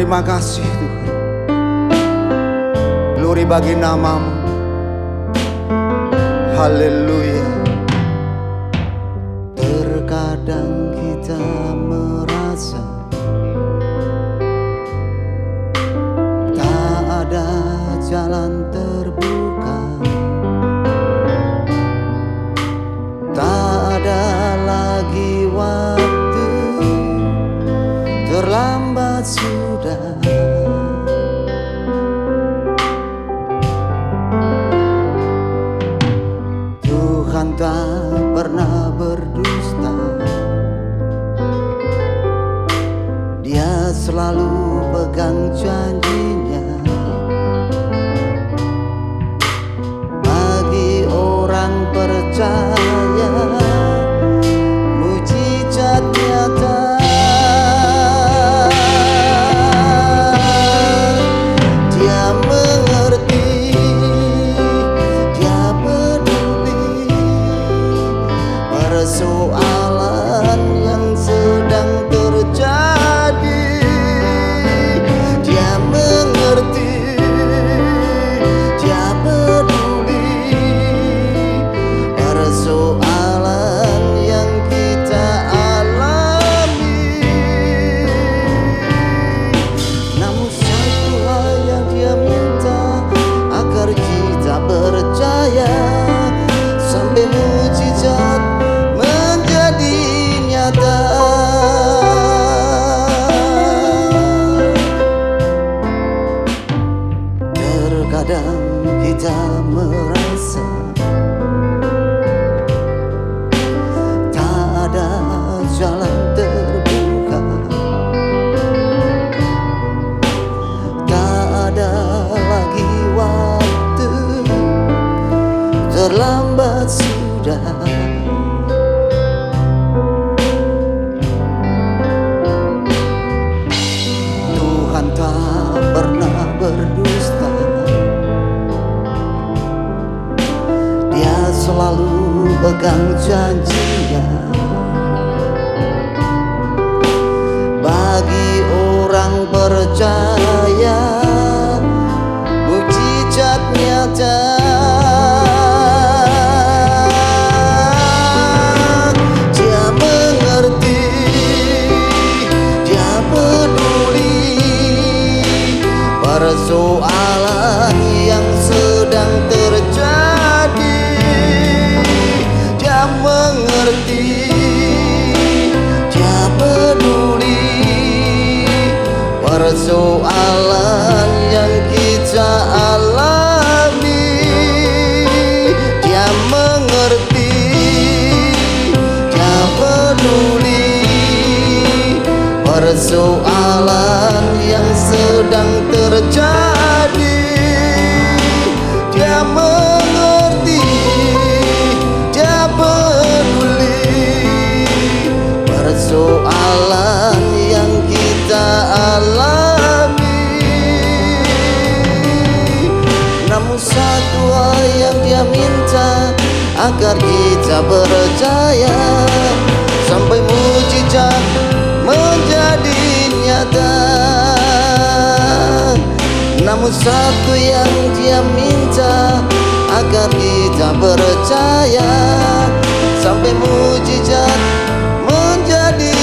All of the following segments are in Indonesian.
terima kasih Tuhan. Glory bagi nama-Mu. Haleluya. Terkadang kita merasa tak ada jalan terbuka, tak ada lagi waktu, terlambat sudah. Tuhan tak pernah berdusta, Dia selalu pegang janjinya. Bagi orang percaya, mujizat nyata. Dia mengerti, Dia peduli persoalan yang sedang terjadi. Dia mengerti, Dia peduli persoalan yang kita alami. Namun satu hal yang Dia minta, agar kita percaya sampai mujizat menjadi nyata. Terkadang kita merasa tak ada jalan terbuka, tak ada lagi waktu, terlambat sudah. Tuhan tak pernah berdusta, Dia selalu pegang janjinya. Bagi orang percaya, mujizat nyata. Dia mengerti, Dia peduli persoalan yang sedang terjadi. Dia mengerti, Dia peduli persoalan yang kita alami. Dia mengerti, Dia peduli persoalan yang sedang terjadi. Dia mengerti, Dia peduli persoalan yang kita alami. Namun satu hal yang Dia minta, agar kita percaya sampai mujizat menjadi nyata. Namun satu yang Dia minta, agar kita percaya sampai mujizat menjadi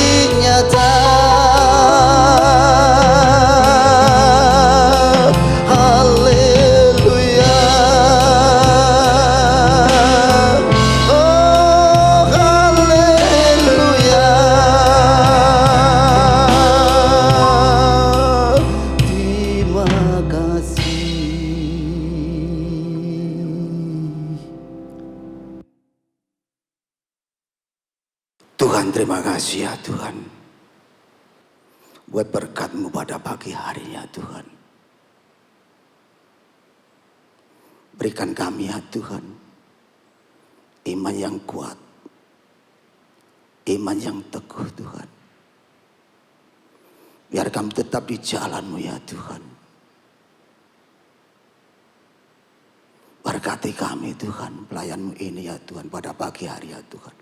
nyata. Haleluya. Oh haleluya. Terima kasih. Tuhan, terima kasih ya Tuhan, buat berkat-Mu pada pagi hari ya Tuhan. Berikan kami ya Tuhan iman yang kuat, iman yang teguh Tuhan. Biar kami tetap di jalan-Mu ya Tuhan. Berkati kami Tuhan, pelayan-Mu ini ya Tuhan pada pagi hari ya Tuhan.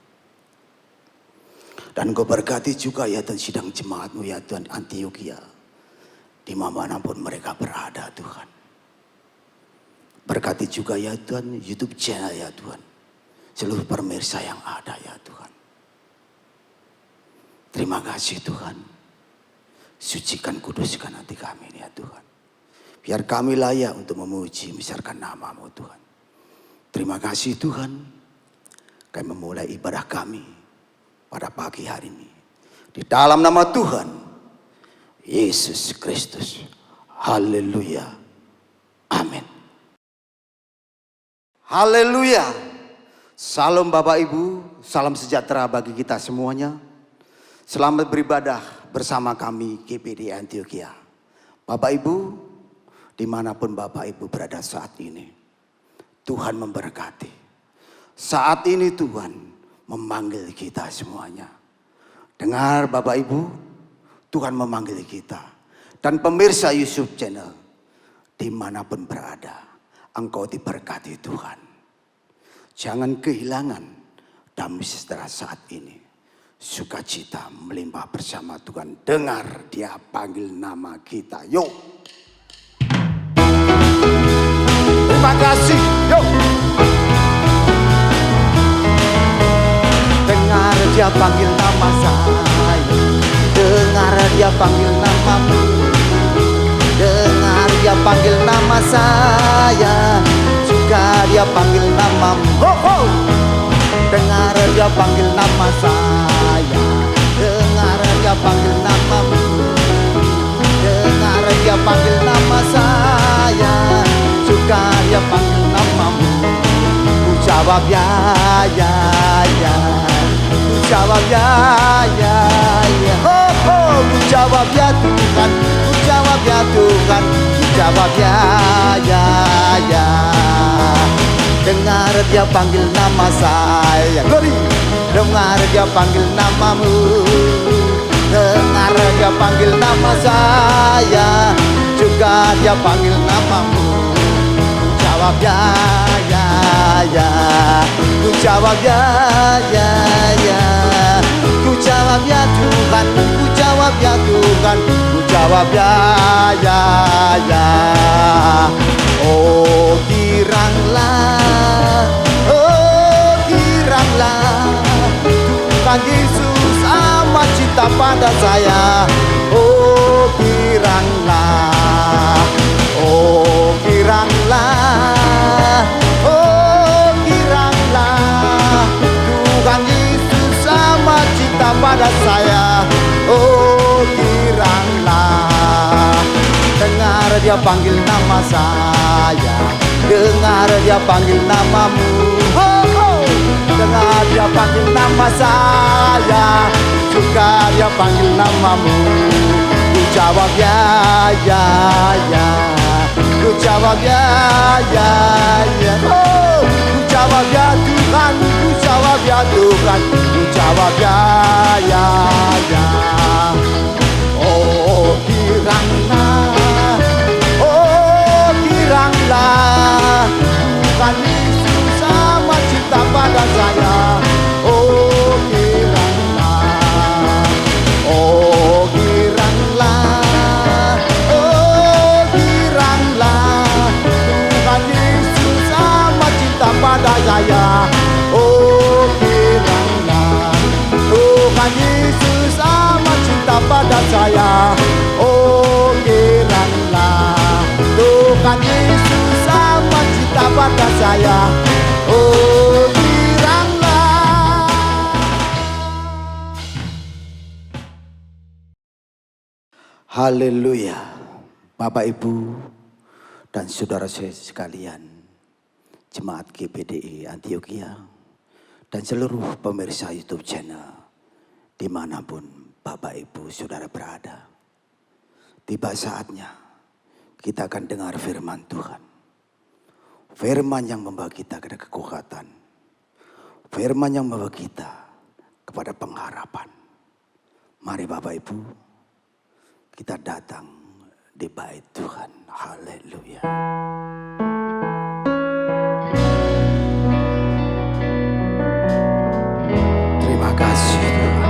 Dan Kau berkati juga ya Tuhan sidang jemaat-Mu ya Tuhan Antioquia. dimanapun mereka berada Tuhan. Berkati juga ya Tuhan YouTube channel ya Tuhan, seluruh pemirsa yang ada ya Tuhan. Terima kasih Tuhan, sucikan kuduskan hati kami ya Tuhan. Biar kami layak untuk memuji membesarkan nama-Mu Tuhan. Terima kasih Tuhan, kami memulai ibadah kami pada pagi hari ini. Di dalam nama Tuhan Yesus Kristus. Haleluya. Amin. Haleluya. Salam Bapak Ibu, salam sejahtera bagi kita semuanya. Selamat beribadah bersama kami GPD Antioquia. Bapak Ibu, dimanapun Bapak Ibu berada saat ini, Tuhan memberkati. Saat ini Tuhan memanggil kita semuanya. Dengar Bapak Ibu, Tuhan memanggil kita. Dan pemirsa YouTube channel, dimanapun berada, engkau diberkati Tuhan. Jangan kehilangan damai sejahtera saat ini. Sukacita melimpah bersama Tuhan. Dengar dia panggil nama kita. Yuk. Terima kasih. Yuk. Dengar dia panggil nama saya. Dengar dia panggil namamu. Dengar dia panggil nama saya. Juga dia panggil namamu. Ho, ho. Dengar dia panggil nama saya. Dengar dia panggil namamu. Dengar dia panggil nama saya. Juga dia panggil namamu. Ku jawab ya, ya, ya. Ku jawab ya, ya, ya. Oh, oh. Ku jawab ya Tuhan. Ku jawab ya Tuhan. Ku jawab ya, ya, ya. Dengar dia panggil nama saya. Glory. Dengar dia panggil namamu. Dengar dia panggil nama saya. Juga dia panggil namamu. Ku jawab ya, ya, ya. Ku jawab ya, ya, ya. Ku jawab ya Tuhan. Ku jawab ya Tuhan. Ku jawab ya, ya, ya. Oh giranglah, oh giranglah, Tuhan Yesus amat cinta pada saya. Oh giranglah, oh giranglah, oh giranglah, Tuhan Yesus amat cinta pada saya. Oh giranglah. Dengar dia panggil nama saya. Dengar dia panggil namamu. Oh, oh. Dengar dia panggil nama saya. Juga dia panggil namamu. Ku jawab ya, ya, ya. Ku jawab ya, ya, ya. Oh, ku jawab ya Tuhan. Ku jawab ya Tuhan. Ku jawab ya, ya, ya. Oh giranglah, oh giranglah, Tuhan Yesus amat cinta pada saya. Oh giranglah, oh giranglah, oh giranglah, Tuhan Yesus amat cinta pada saya. Oh giranglah, Tuhan Yesus amat cinta pada saya. Oh giranglah, Tuhan Yesus amat cinta pada saya. Oh giranglah. Haleluya. Bapak Ibu dan saudara saya sekalian, Jemaat GPDI Antioquia dan seluruh pemirsa YouTube channel dimanapun Bapak Ibu Saudara berada. Tiba saatnya kita akan dengar firman Tuhan. Firman yang membawa kita kepada kekuatan. Firman yang membawa kita kepada pengharapan. Mari Bapak Ibu, kita datang di bait Tuhan. Haleluya. Terima kasih Tuhan.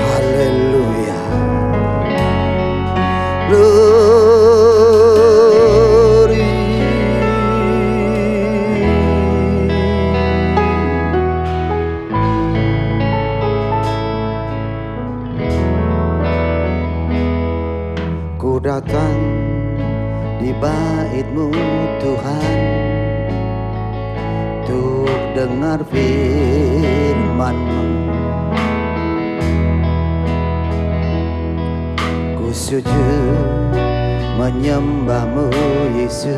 Haleluya. dengar firman-Mu. Ku sujud menyembah-Mu Yesus,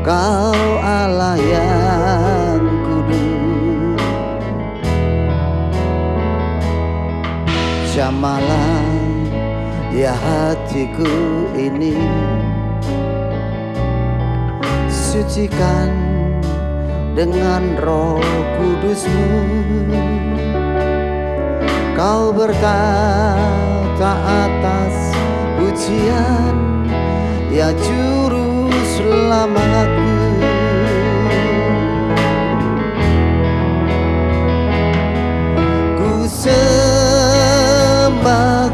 Kau Allah yang kudus. Jamahlah ya hatiku ini, sucikan dengan Roh Kudus-Mu. Kau berkata atas pujian, ya juru selamatku. Ku sembah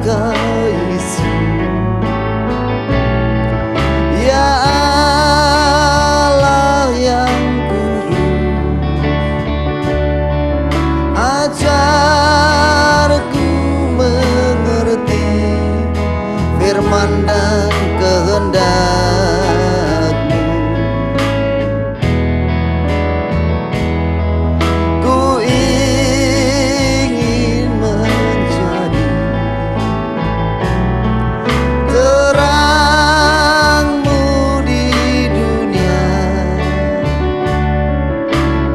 Kau Yesus, ya Allah yang kudus. Ajarku mengerti firman dan kehendak-Mu. Ku ingin menjadi terang-Mu di dunia.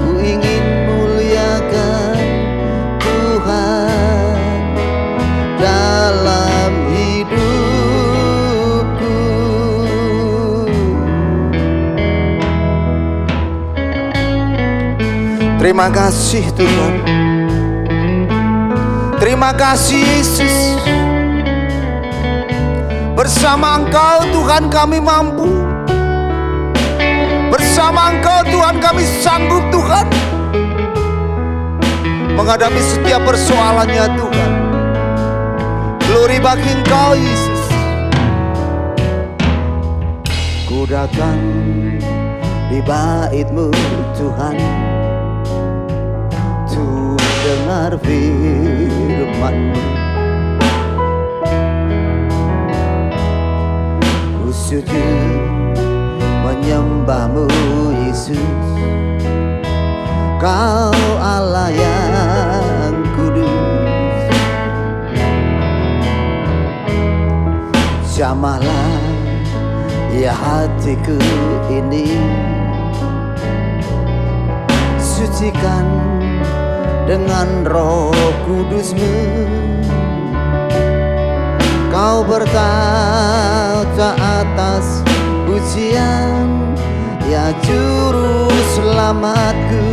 Ku ingin muliakan Tuhan dalam hidupku. Terima kasih Tuhan, terima kasih Yesus. Bersama Engkau Tuhan kami mampu, bersama Engkau Tuhan kami sanggup Tuhan menghadapi setiap persoalannya Tuhan. Glory bagi Engkau Yesus. Ku datang di bait-Mu Tuhan, untuk dengar firman-Mu. Ku sujud menyembah-Mu Yesus, Kau Allah yang kudus. Jamahlah ya hatiku ini, sucikan dengan Roh Kudus-Mu. Kau bertata atas pujian, ya juru selamatku.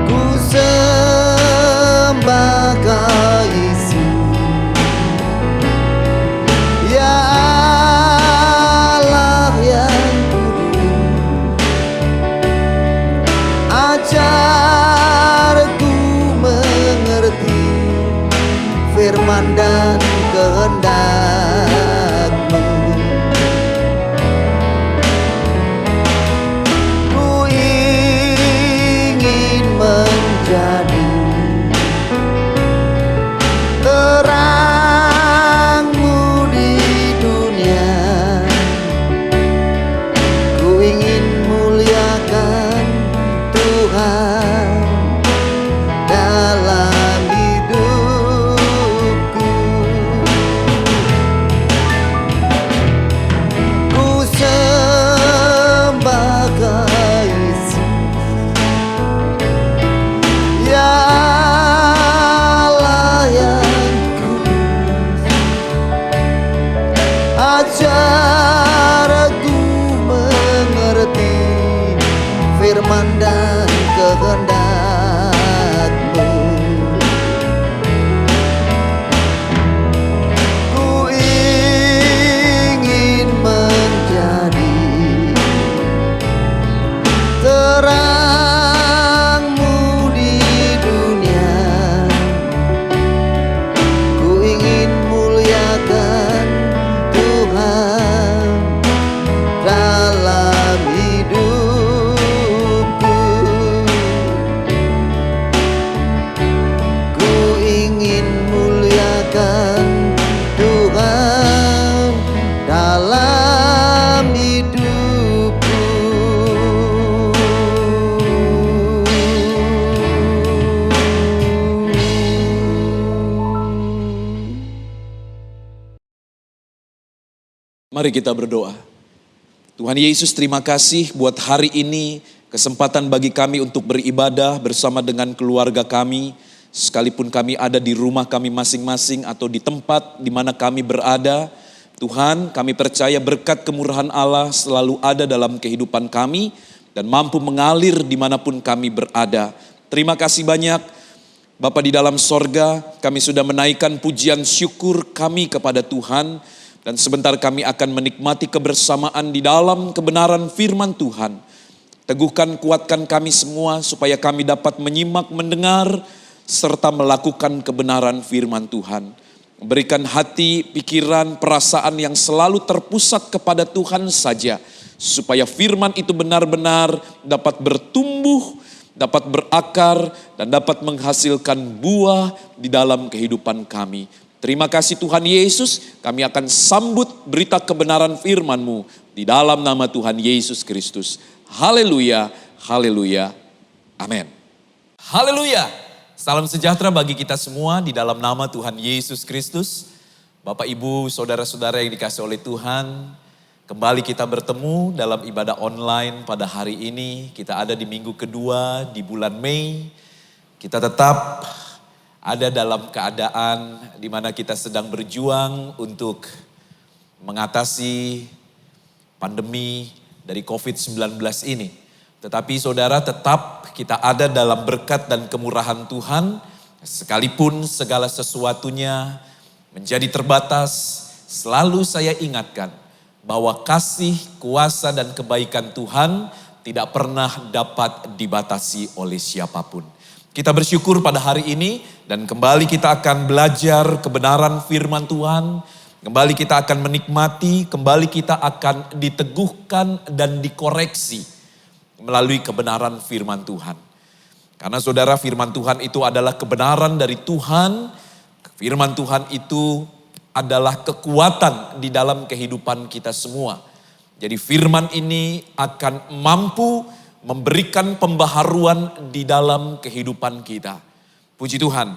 Ku sembah Kau Yesus, ya Allah yang kudus. Ajarku mengerti firman dan kehendak-Mu. Mari kita berdoa. Tuhan Yesus, terima kasih buat hari ini, kesempatan bagi kami untuk beribadah bersama dengan keluarga kami. Sekalipun kami ada di rumah kami masing-masing atau di tempat di mana kami berada, Tuhan, kami percaya berkat kemurahan Allah selalu ada dalam kehidupan kami dan mampu mengalir dimanapun kami berada. Terima kasih banyak Bapa di dalam sorga, kami sudah menaikkan pujian syukur kami kepada Tuhan. Dan sebentar kami akan menikmati kebersamaan di dalam kebenaran firman Tuhan. Teguhkan, kuatkan kami semua supaya kami dapat menyimak, mendengar, serta melakukan kebenaran firman Tuhan. Berikan hati, pikiran, perasaan yang selalu terpusat kepada Tuhan saja. Supaya firman itu benar-benar dapat bertumbuh, dapat berakar, dan dapat menghasilkan buah di dalam kehidupan kami. Terima kasih Tuhan Yesus, kami akan sambut berita kebenaran firman-Mu di dalam nama Tuhan Yesus Kristus. Haleluya, haleluya, amin. Haleluya, salam sejahtera bagi kita semua di dalam nama Tuhan Yesus Kristus. Bapak, Ibu, Saudara-saudara yang dikasihi oleh Tuhan, kembali kita bertemu dalam ibadah online pada hari ini. Kita ada di minggu kedua di bulan Mei, kita tetap ada dalam keadaan di mana kita sedang berjuang untuk mengatasi pandemi dari COVID-19 ini. Tetapi saudara, tetap kita ada dalam berkat dan kemurahan Tuhan. Sekalipun segala sesuatunya menjadi terbatas, selalu saya ingatkan bahwa kasih, kuasa dan kebaikan Tuhan tidak pernah dapat dibatasi oleh siapapun. Kita bersyukur pada hari ini dan kembali kita akan belajar kebenaran firman Tuhan. Kembali kita akan menikmati, kembali kita akan diteguhkan dan dikoreksi melalui kebenaran firman Tuhan. Karena saudara, firman Tuhan itu adalah kebenaran dari Tuhan. Firman Tuhan itu adalah kekuatan di dalam kehidupan kita semua. Jadi firman ini akan mampu memberikan pembaharuan di dalam kehidupan kita. Puji Tuhan.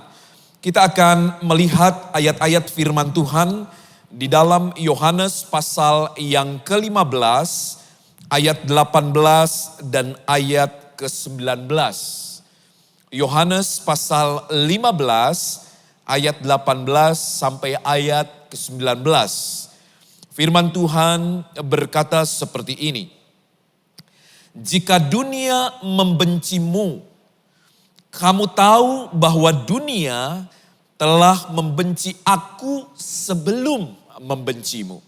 Kita akan melihat ayat-ayat firman Tuhan di dalam Yohanes pasal yang ke-15, ayat 18 dan ayat ke-19. Yohanes pasal 15, ayat 18 sampai ayat ke-19. Firman Tuhan berkata seperti ini. Jika dunia membencimu, kamu tahu bahwa dunia telah membenci aku sebelum membencimu.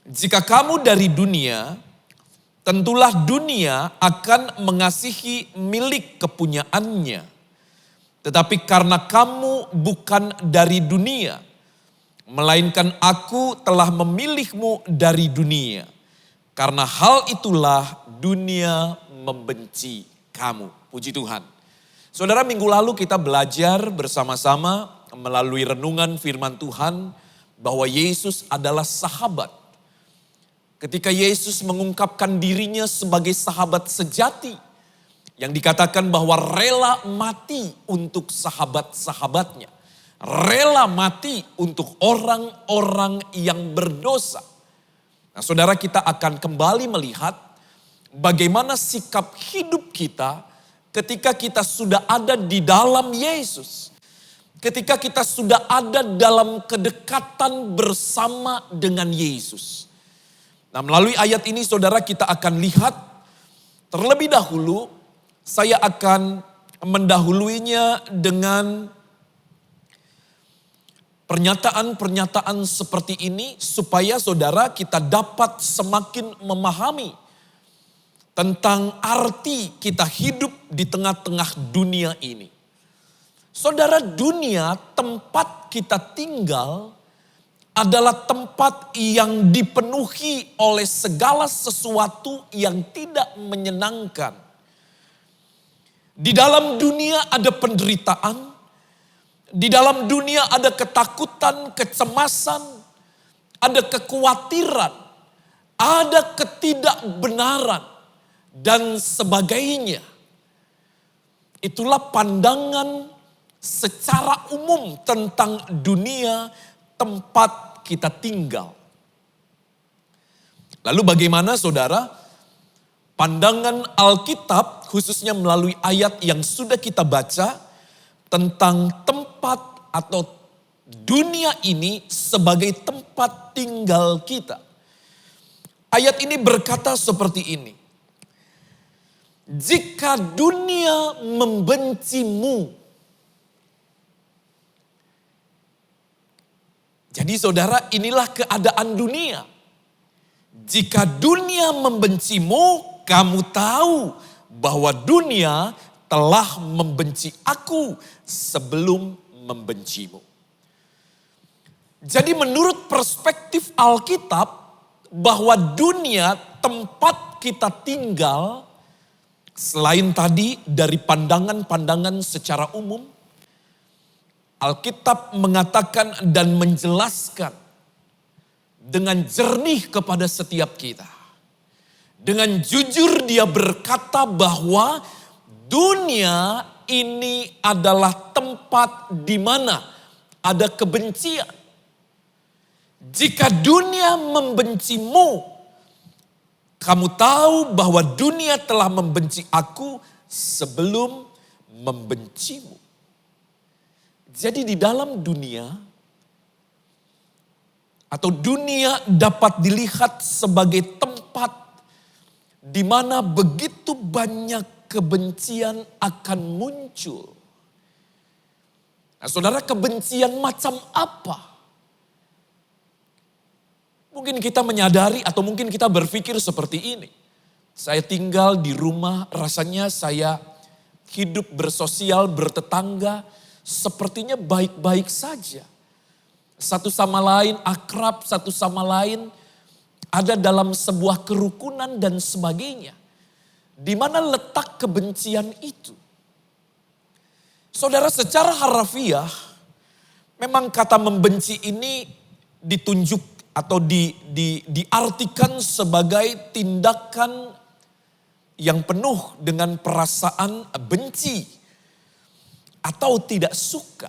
Jika kamu dari dunia, tentulah dunia akan mengasihi milik kepunyaannya. Tetapi karena kamu bukan dari dunia, melainkan aku telah memilihmu dari dunia. Karena hal itulah dunia membenci kamu. Puji Tuhan. Saudara, minggu lalu kita belajar bersama-sama melalui renungan firman Tuhan bahwa Yesus adalah sahabat. Ketika Yesus mengungkapkan dirinya sebagai sahabat sejati, yang dikatakan bahwa rela mati untuk sahabat-sahabatnya. Rela mati untuk orang-orang yang berdosa. Nah, saudara, kita akan kembali melihat bagaimana sikap hidup kita ketika kita sudah ada di dalam Yesus. Ketika kita sudah ada dalam kedekatan bersama dengan Yesus. Nah, melalui ayat ini saudara, kita akan lihat terlebih dahulu, saya akan mendahuluinya dengan pernyataan-pernyataan seperti ini supaya saudara kita dapat semakin memahami tentang arti kita hidup di tengah-tengah dunia ini. Saudara, dunia tempat kita tinggal adalah tempat yang dipenuhi oleh segala sesuatu yang tidak menyenangkan. Di dalam dunia ada penderitaan. Di dalam dunia ada ketakutan, kecemasan, ada kekhawatiran, ada ketidakbenaran, dan sebagainya. Itulah pandangan secara umum tentang dunia tempat kita tinggal. Lalu bagaimana saudara? Pandangan Alkitab khususnya melalui ayat yang sudah kita baca tentang tempat atau dunia ini sebagai tempat tinggal kita. Ayat ini berkata seperti ini. Jika dunia membencimu. Jadi saudara, inilah keadaan dunia. Jika dunia membencimu, kamu tahu bahwa dunia telah membenci aku sebelum membencimu. Jadi menurut perspektif Alkitab, bahwa dunia tempat kita tinggal, selain tadi dari pandangan-pandangan secara umum, Alkitab mengatakan dan menjelaskan dengan jernih kepada setiap kita. Dengan jujur dia berkata bahwa dunia ini adalah tempat di mana ada kebencian. Jika dunia membencimu, kamu tahu bahwa dunia telah membenci aku sebelum membencimu. Jadi di dalam dunia, atau dunia dapat dilihat sebagai tempat di mana begitu banyak kebencian akan muncul. Nah, saudara, kebencian macam apa? Mungkin kita menyadari atau mungkin kita berpikir seperti ini. Saya tinggal di rumah, rasanya saya hidup bersosial, bertetangga, sepertinya baik-baik saja. Satu sama lain akrab, satu sama lain ada dalam sebuah kerukunan dan sebagainya. Di mana letak kebencian itu? Saudara, secara harafiah, memang kata membenci ini ditunjuk atau diartikan sebagai tindakan yang penuh dengan perasaan benci atau tidak suka.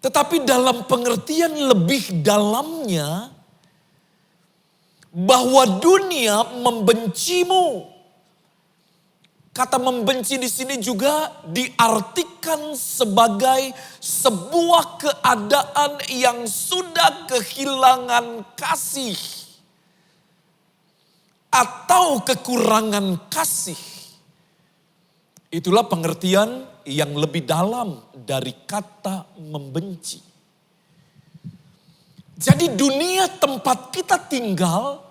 Tetapi dalam pengertian lebih dalamnya, bahwa dunia membencimu. Kata membenci di sini juga diartikan sebagai sebuah keadaan yang sudah kehilangan kasih atau kekurangan kasih. Itulah pengertian yang lebih dalam dari kata membenci. Jadi dunia tempat kita tinggal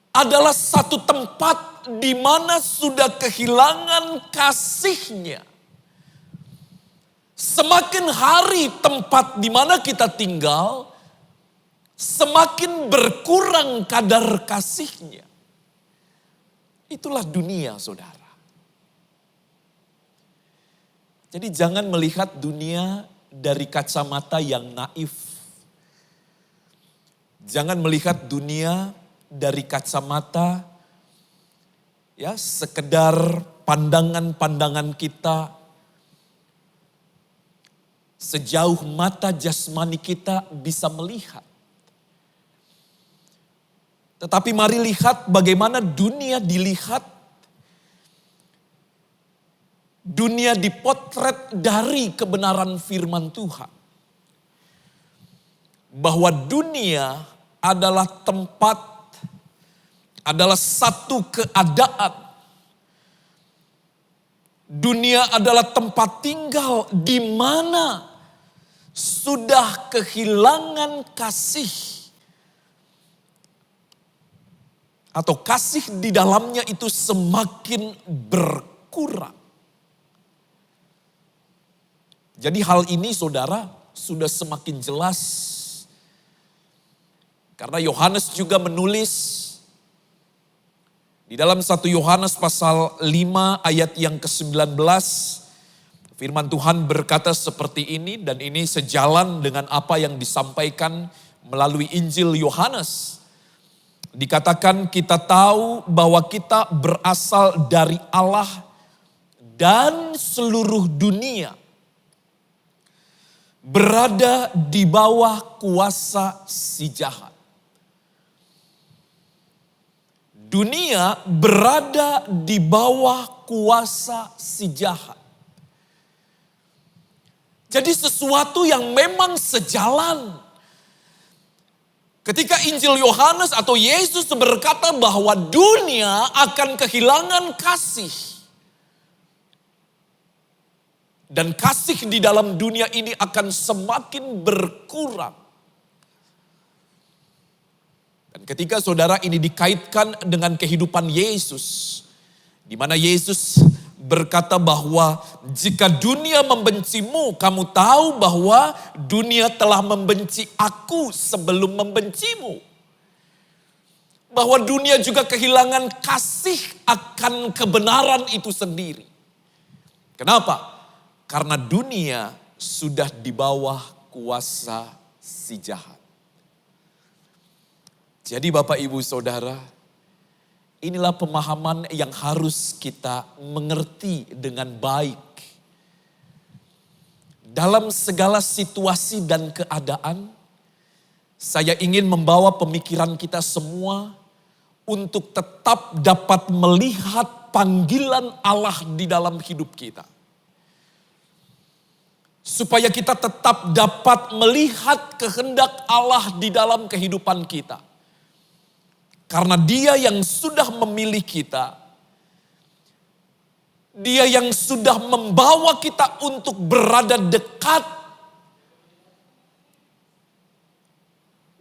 adalah satu tempat di mana sudah kehilangan kasihnya. Semakin hari tempat di mana kita tinggal, semakin berkurang kadar kasihnya. Itulah dunia, saudara. Jadi jangan melihat dunia dari kacamata yang naif. Jangan melihat dunia dari kacamata ya sekedar pandangan-pandangan kita sejauh mata jasmani kita bisa melihat. Tetapi mari lihat bagaimana dunia dilihat. Dunia dipotret dari kebenaran firman Tuhan. Bahwa dunia adalah tempat, adalah satu keadaan. Dunia adalah tempat tinggal di mana sudah kehilangan kasih. Atau kasih di dalamnya itu semakin berkurang. Jadi hal ini saudara sudah semakin jelas. Karena Yohanes juga menulis di dalam 1 Yohanes pasal 5 ayat yang ke-19. Firman Tuhan berkata seperti ini dan ini sejalan dengan apa yang disampaikan melalui Injil Yohanes. Dikatakan kita tahu bahwa kita berasal dari Allah dan seluruh dunia berada di bawah kuasa si jahat. Dunia berada di bawah kuasa si jahat. Jadi sesuatu yang memang sejalan. Ketika Injil Yohanes atau Yesus berkata bahwa dunia akan kehilangan kasih. Dan kasih di dalam dunia ini akan semakin berkurang. Dan ketika saudara ini dikaitkan dengan kehidupan Yesus, di mana Yesus berkata bahwa jika dunia membencimu, kamu tahu bahwa dunia telah membenci aku sebelum membencimu. Bahwa dunia juga kehilangan kasih akan kebenaran itu sendiri. Kenapa? Karena dunia sudah di bawah kuasa si jahat. Jadi Bapak Ibu Saudara, inilah pemahaman yang harus kita mengerti dengan baik. Dalam segala situasi dan keadaan, saya ingin membawa pemikiran kita semua untuk tetap dapat melihat panggilan Allah di dalam hidup kita. Supaya kita tetap dapat melihat kehendak Allah di dalam kehidupan kita. Karena Dia yang sudah memilih kita, Dia yang sudah membawa kita untuk berada dekat.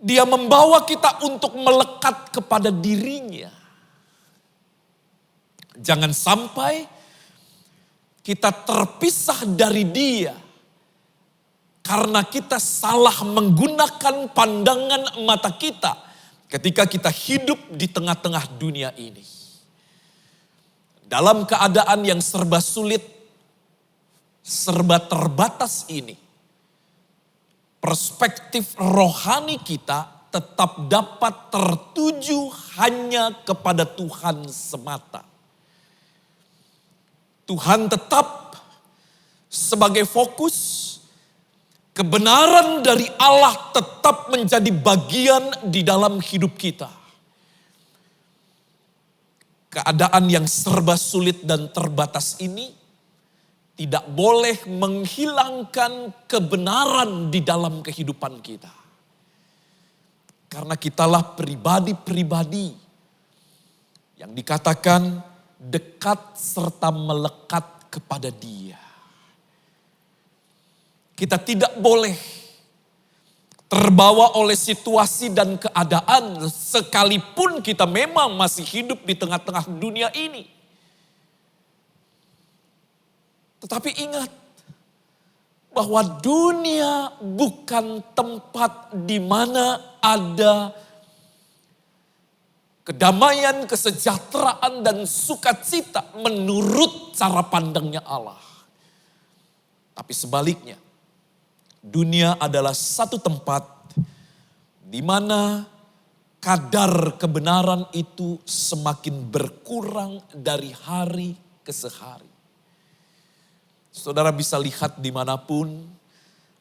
Dia membawa kita untuk melekat kepada dirinya. Jangan sampai kita terpisah dari Dia. Karena kita salah menggunakan pandangan mata kita. Ketika kita hidup di tengah-tengah dunia ini. Dalam keadaan yang serba sulit, serba terbatas ini. Perspektif rohani kita tetap dapat tertuju hanya kepada Tuhan semata. Tuhan tetap sebagai fokus. Kebenaran dari Allah tetap menjadi bagian di dalam hidup kita. Keadaan yang serba sulit dan terbatas ini tidak boleh menghilangkan kebenaran di dalam kehidupan kita. Karena kitalah pribadi-pribadi yang dikatakan dekat serta melekat kepada Dia. Kita tidak boleh terbawa oleh situasi dan keadaan sekalipun kita memang masih hidup di tengah-tengah dunia ini. Tetapi ingat bahwa dunia bukan tempat di mana ada kedamaian, kesejahteraan dan sukacita menurut cara pandangnya Allah. Tapi sebaliknya, dunia adalah satu tempat di mana kadar kebenaran itu semakin berkurang dari hari ke hari. Saudara bisa lihat dimanapun,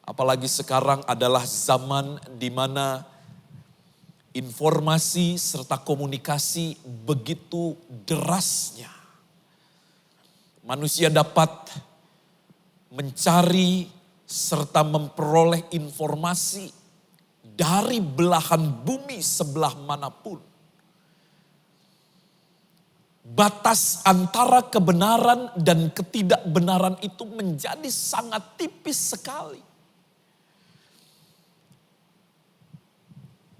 apalagi sekarang adalah zaman di mana informasi serta komunikasi begitu derasnya. Manusia dapat mencari serta memperoleh informasi dari belahan bumi sebelah manapun. Batas antara kebenaran dan ketidakbenaran itu menjadi sangat tipis sekali.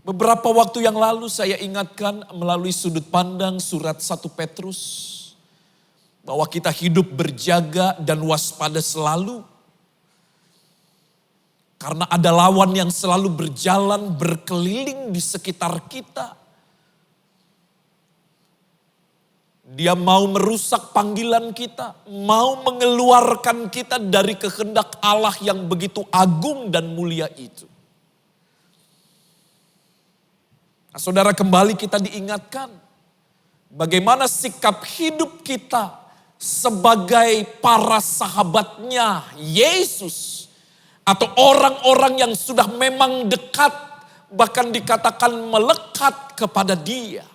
Beberapa waktu yang lalu saya ingatkan melalui sudut pandang surat 1 Petrus. Bahwa kita hidup berjaga dan waspada selalu. Karena ada lawan yang selalu berjalan berkeliling di sekitar kita. Dia mau merusak panggilan kita, mau mengeluarkan kita dari kehendak Allah yang begitu agung dan mulia itu. Nah, saudara, kembali kita diingatkan bagaimana sikap hidup kita sebagai para sahabatnya Yesus. atau orang-orang yang sudah memang dekat, bahkan dikatakan melekat kepada Dia.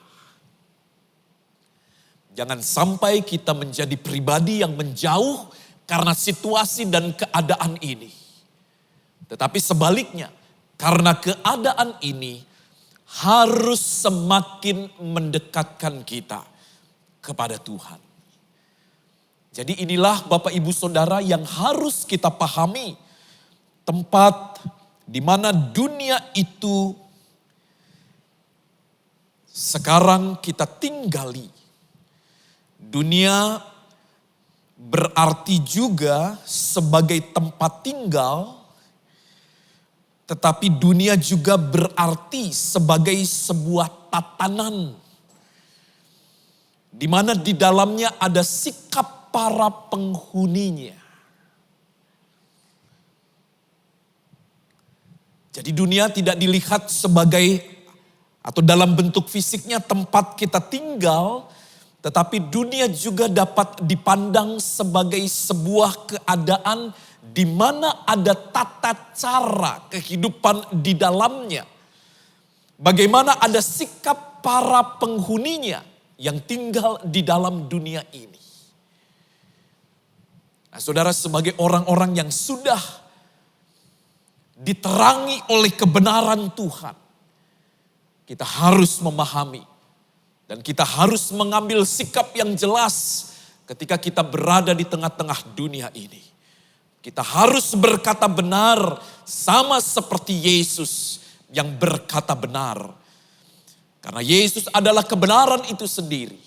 Jangan sampai kita menjadi pribadi yang menjauh karena situasi dan keadaan ini. Tetapi sebaliknya, karena keadaan ini harus semakin mendekatkan kita kepada Tuhan. Jadi inilah Bapak Ibu Saudara yang harus kita pahami. Tempat di mana dunia itu sekarang kita tinggali. Dunia berarti juga sebagai tempat tinggal, tetapi dunia juga berarti sebagai sebuah tatanan, di mana di dalamnya ada sikap para penghuninya. Jadi dunia tidak dilihat sebagai atau dalam bentuk fisiknya tempat kita tinggal, tetapi dunia juga dapat dipandang sebagai sebuah keadaan di mana ada tata cara kehidupan di dalamnya. Bagaimana ada sikap para penghuninya yang tinggal di dalam dunia ini. Nah, saudara, sebagai orang-orang yang sudah diterangi oleh kebenaran Tuhan, kita harus memahami dan kita harus mengambil sikap yang jelas ketika kita berada di tengah-tengah dunia ini. Kita harus berkata benar sama seperti Yesus yang berkata benar. Karena Yesus adalah kebenaran itu sendiri.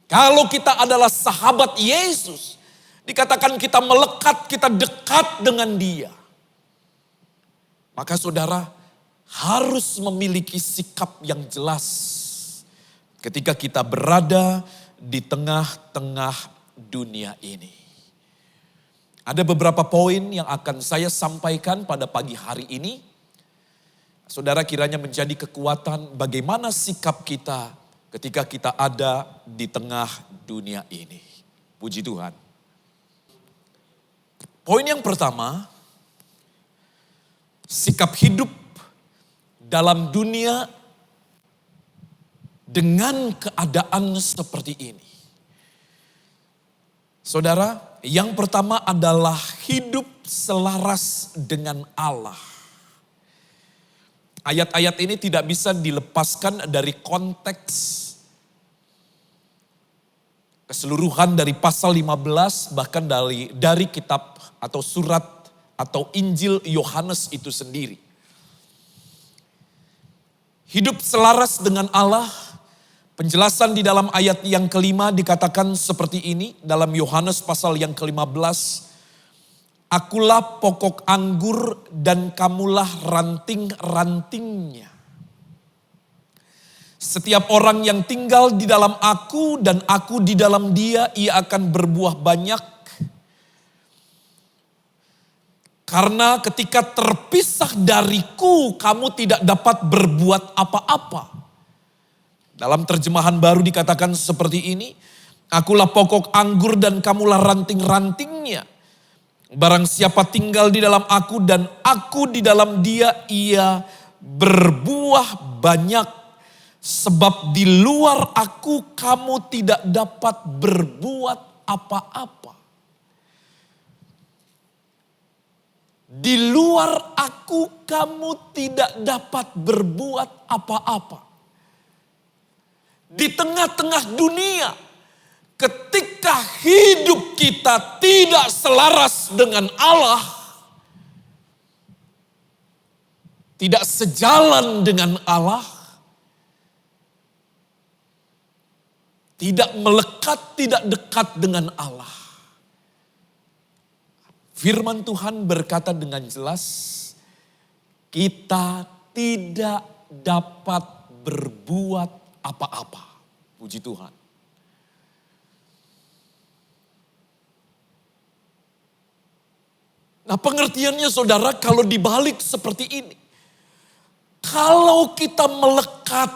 Kalau kita adalah sahabat Yesus, dikatakan kita melekat, kita dekat dengan Dia. Maka saudara harus memiliki sikap yang jelas ketika kita berada di tengah-tengah dunia ini. Ada beberapa poin yang akan saya sampaikan pada pagi hari ini. Saudara, kiranya menjadi kekuatan bagaimana sikap kita ketika kita ada di tengah dunia ini. Puji Tuhan. Poin yang pertama, sikap hidup dalam dunia dengan keadaan seperti ini. Saudara, yang pertama adalah hidup selaras dengan Allah. Ayat-ayat ini tidak bisa dilepaskan dari konteks keseluruhan dari pasal 15, bahkan dari kitab atau surat atau Injil Yohanes itu sendiri. Hidup selaras dengan Allah, penjelasan di dalam ayat yang kelima dikatakan seperti ini dalam Yohanes pasal yang ke-15. Akulah pokok anggur dan kamulah ranting-rantingnya. Setiap orang yang tinggal di dalam aku dan aku di dalam dia, ia akan berbuah banyak. Karena ketika terpisah dariku, kamu tidak dapat berbuat apa-apa. Dalam terjemahan baru dikatakan seperti ini. Akulah pokok anggur dan kamulah ranting-rantingnya. Barang siapa tinggal di dalam aku dan aku di dalam dia, ia berbuah banyak. Sebab di luar aku kamu tidak dapat berbuat apa-apa. Di luar aku kamu tidak dapat berbuat apa-apa. Di tengah-tengah dunia, ketika hidup kita tidak selaras dengan Allah, tidak sejalan dengan Allah, tidak melekat, tidak dekat dengan Allah. Firman Tuhan berkata dengan jelas, kita tidak dapat berbuat apa-apa. Puji Tuhan. Nah, pengertiannya saudara, kalau dibalik seperti ini. Kalau kita melekat,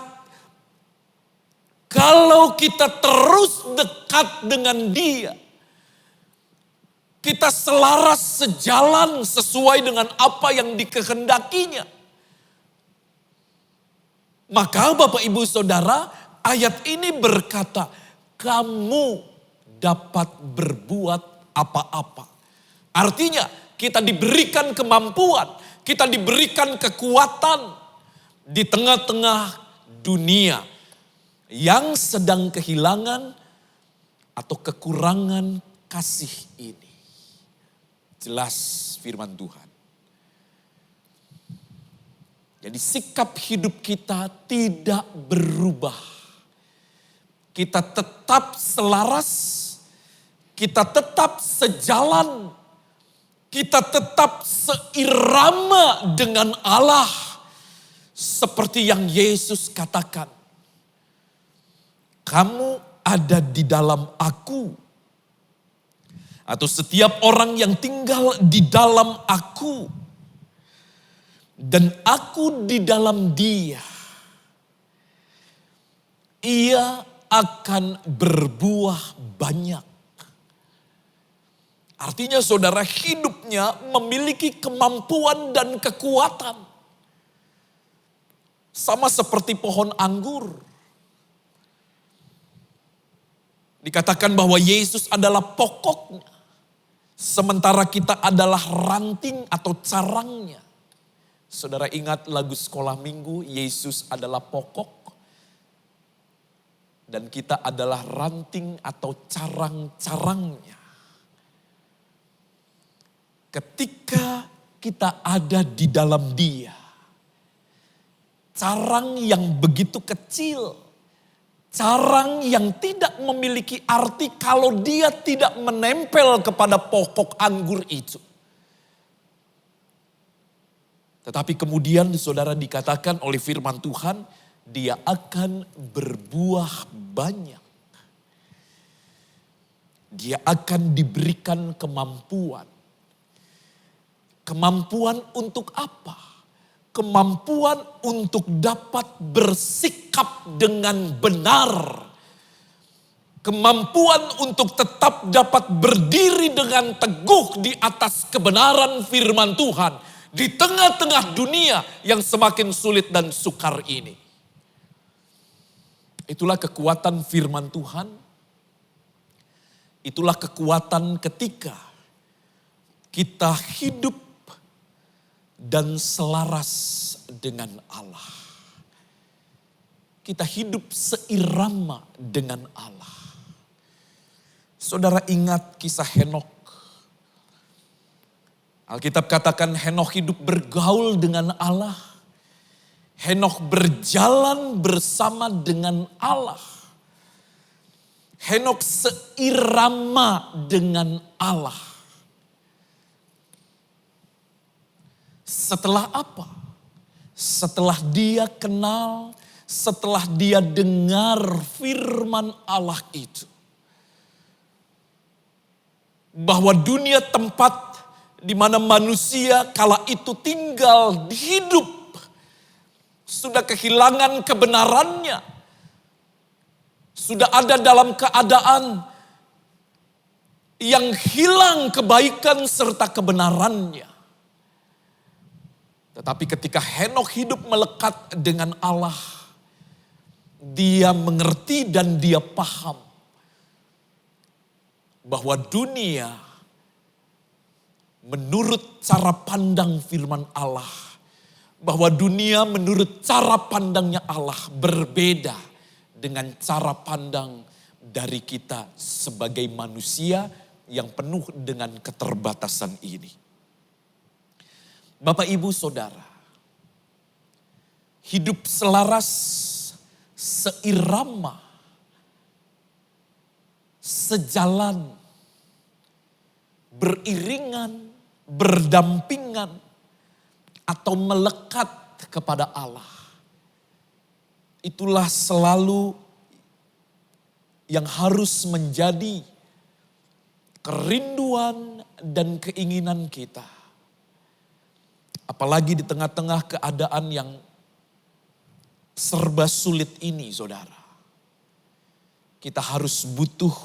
kalau kita terus dekat dengan Dia, Kita selaras sejalan sesuai dengan apa yang dikehendakinya. Maka Bapak Ibu Saudara, ayat ini berkata, kamu dapat berbuat apa-apa. Artinya kita diberikan kemampuan, kita diberikan kekuatan di tengah-tengah dunia yang sedang kehilangan atau kekurangan kasih ini. Jelas firman Tuhan. Jadi sikap hidup kita tidak berubah. Kita tetap selaras, kita tetap sejalan, kita tetap seirama dengan Allah. Seperti yang Yesus katakan, kamu ada di dalam aku. Atau setiap orang yang tinggal di dalam aku. Dan aku di dalam dia. Ia akan berbuah banyak. Artinya saudara, hidupnya memiliki kemampuan dan kekuatan. Sama seperti pohon anggur. Dikatakan bahwa Yesus adalah pokoknya. Sementara kita adalah ranting atau carangnya. Saudara ingat lagu sekolah minggu, Yesus adalah pokok. Dan kita adalah ranting atau carang-carangnya. Ketika kita ada di dalam dia. Carang yang begitu kecil. Carang yang tidak memiliki arti kalau dia tidak menempel kepada pokok anggur itu. Tetapi kemudian saudara dikatakan oleh firman Tuhan, dia akan berbuah banyak. Dia akan diberikan kemampuan. Kemampuan untuk apa? Kemampuan untuk dapat bersikap dengan benar. Kemampuan untuk tetap dapat berdiri dengan teguh di atas kebenaran firman Tuhan. Di tengah-tengah dunia yang semakin sulit dan sukar ini. Itulah kekuatan firman Tuhan. Itulah kekuatan ketika kita hidup dan selaras dengan Allah. Kita hidup seirama dengan Allah. Saudara ingat kisah Henokh. Alkitab katakan Henokh hidup bergaul dengan Allah. Henokh berjalan bersama dengan Allah. Henokh seirama dengan Allah. Setelah apa? Setelah dia kenal, setelah dia dengar firman Allah itu. Bahwa dunia tempat di mana manusia kala itu tinggal hidup. Sudah kehilangan kebenarannya. Sudah ada dalam keadaan yang hilang kebaikan serta kebenarannya. Tetapi ketika Henokh hidup melekat dengan Allah, dia mengerti dan dia paham bahwa dunia menurut cara pandang firman Allah, bahwa dunia menurut cara pandangnya Allah berbeda dengan cara pandang dari kita sebagai manusia yang penuh dengan keterbatasan ini. Bapak, Ibu, Saudara, hidup selaras, seirama, sejalan, beriringan, berdampingan, atau melekat kepada Allah. Itulah selalu yang harus menjadi kerinduan dan keinginan kita. Apalagi di tengah-tengah keadaan yang serba sulit ini, saudara. Kita harus butuh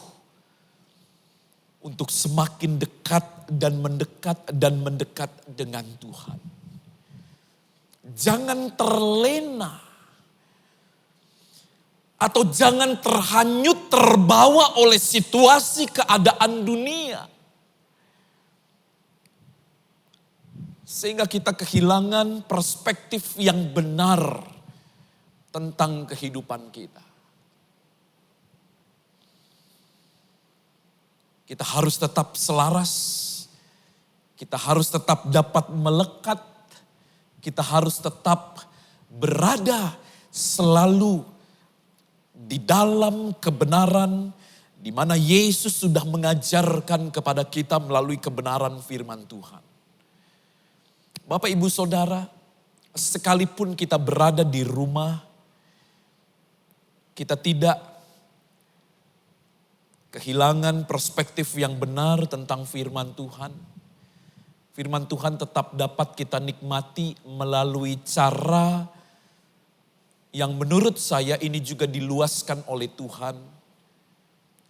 untuk semakin dekat dan mendekat dengan Tuhan. Jangan terlena atau jangan terhanyut terbawa oleh situasi keadaan dunia. Sehingga kita kehilangan perspektif yang benar tentang kehidupan kita. Kita harus tetap selaras, kita harus tetap dapat melekat, kita harus tetap berada selalu di dalam kebenaran di mana Yesus sudah mengajarkan kepada kita melalui kebenaran firman Tuhan. Bapak, Ibu, Saudara, sekalipun kita berada di rumah, kita tidak kehilangan perspektif yang benar tentang firman Tuhan. Firman Tuhan tetap dapat kita nikmati melalui cara yang menurut saya ini juga diluaskan oleh Tuhan.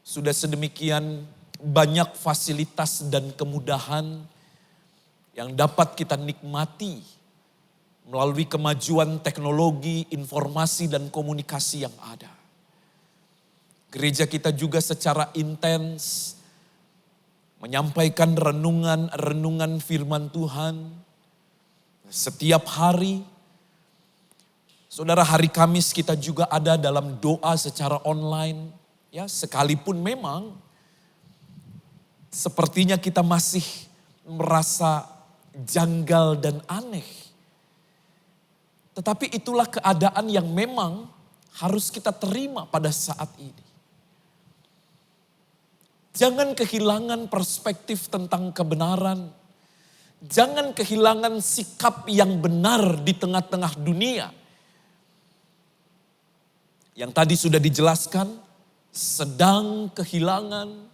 Sudah sedemikian banyak fasilitas dan kemudahan yang dapat kita nikmati melalui kemajuan teknologi, informasi, dan komunikasi yang ada. Gereja kita juga secara intens menyampaikan renungan firman Tuhan setiap hari. Saudara, hari Kamis kita juga ada dalam doa secara online. Ya, sekalipun memang sepertinya kita masih merasa janggal dan aneh. Tetapi itulah keadaan yang memang harus kita terima pada saat ini. Jangan kehilangan perspektif tentang kebenaran. Jangan kehilangan sikap yang benar di tengah-tengah dunia. Yang tadi sudah dijelaskan, sedang kehilangan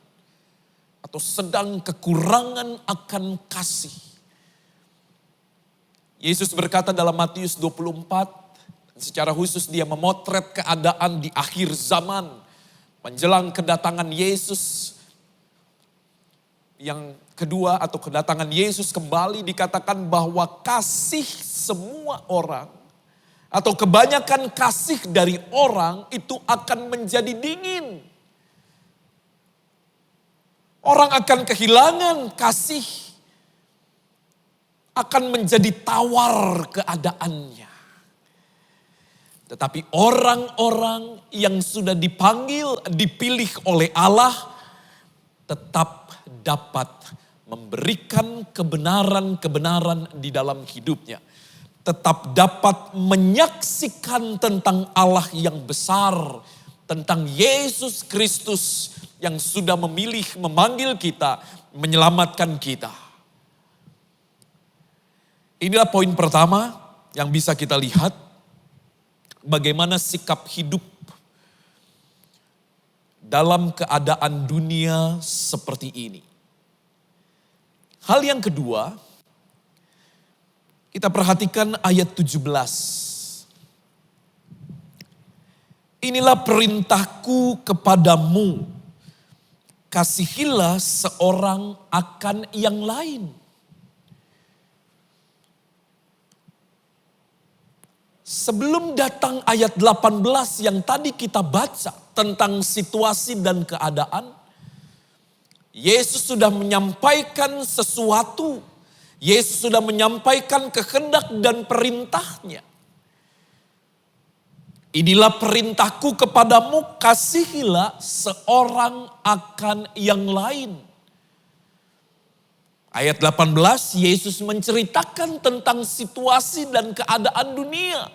atau sedang kekurangan akan kasih. Yesus berkata dalam Matius 24, secara khusus dia memotret keadaan di akhir zaman. Menjelang kedatangan Yesus yang kedua atau kedatangan Yesus kembali, dikatakan bahwa kasih semua orang atau kebanyakan kasih dari orang itu akan menjadi dingin. Orang akan kehilangan kasih, akan menjadi tawar keadaannya. Tetapi orang-orang yang sudah dipanggil, dipilih oleh Allah, tetap dapat memberikan kebenaran-kebenaran di dalam hidupnya. Tetap dapat menyaksikan tentang Allah yang besar, tentang Yesus Kristus yang sudah memilih, memanggil kita, menyelamatkan kita. Inilah poin pertama yang bisa kita lihat, bagaimana sikap hidup dalam keadaan dunia seperti ini. Hal yang kedua, kita perhatikan ayat 17. Inilah perintahku kepadamu, kasihilah seorang akan yang lain. Sebelum datang ayat 18 yang tadi kita baca tentang situasi dan keadaan, Yesus sudah menyampaikan sesuatu. Yesus sudah menyampaikan kehendak dan perintahnya. Inilah perintahku kepadamu, kasihilah seorang akan yang lain. Ayat 18, Yesus menceritakan tentang situasi dan keadaan dunia.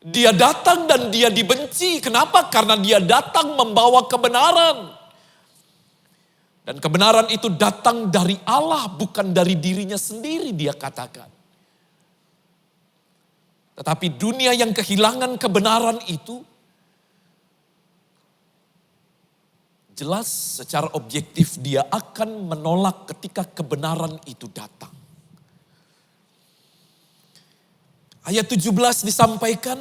Dia datang dan dia dibenci. Kenapa? Karena dia datang membawa kebenaran. Dan kebenaran itu datang dari Allah, bukan dari dirinya sendiri, dia katakan. Tetapi dunia yang kehilangan kebenaran itu, jelas secara objektif dia akan menolak ketika kebenaran itu datang. Ayat 17 disampaikan,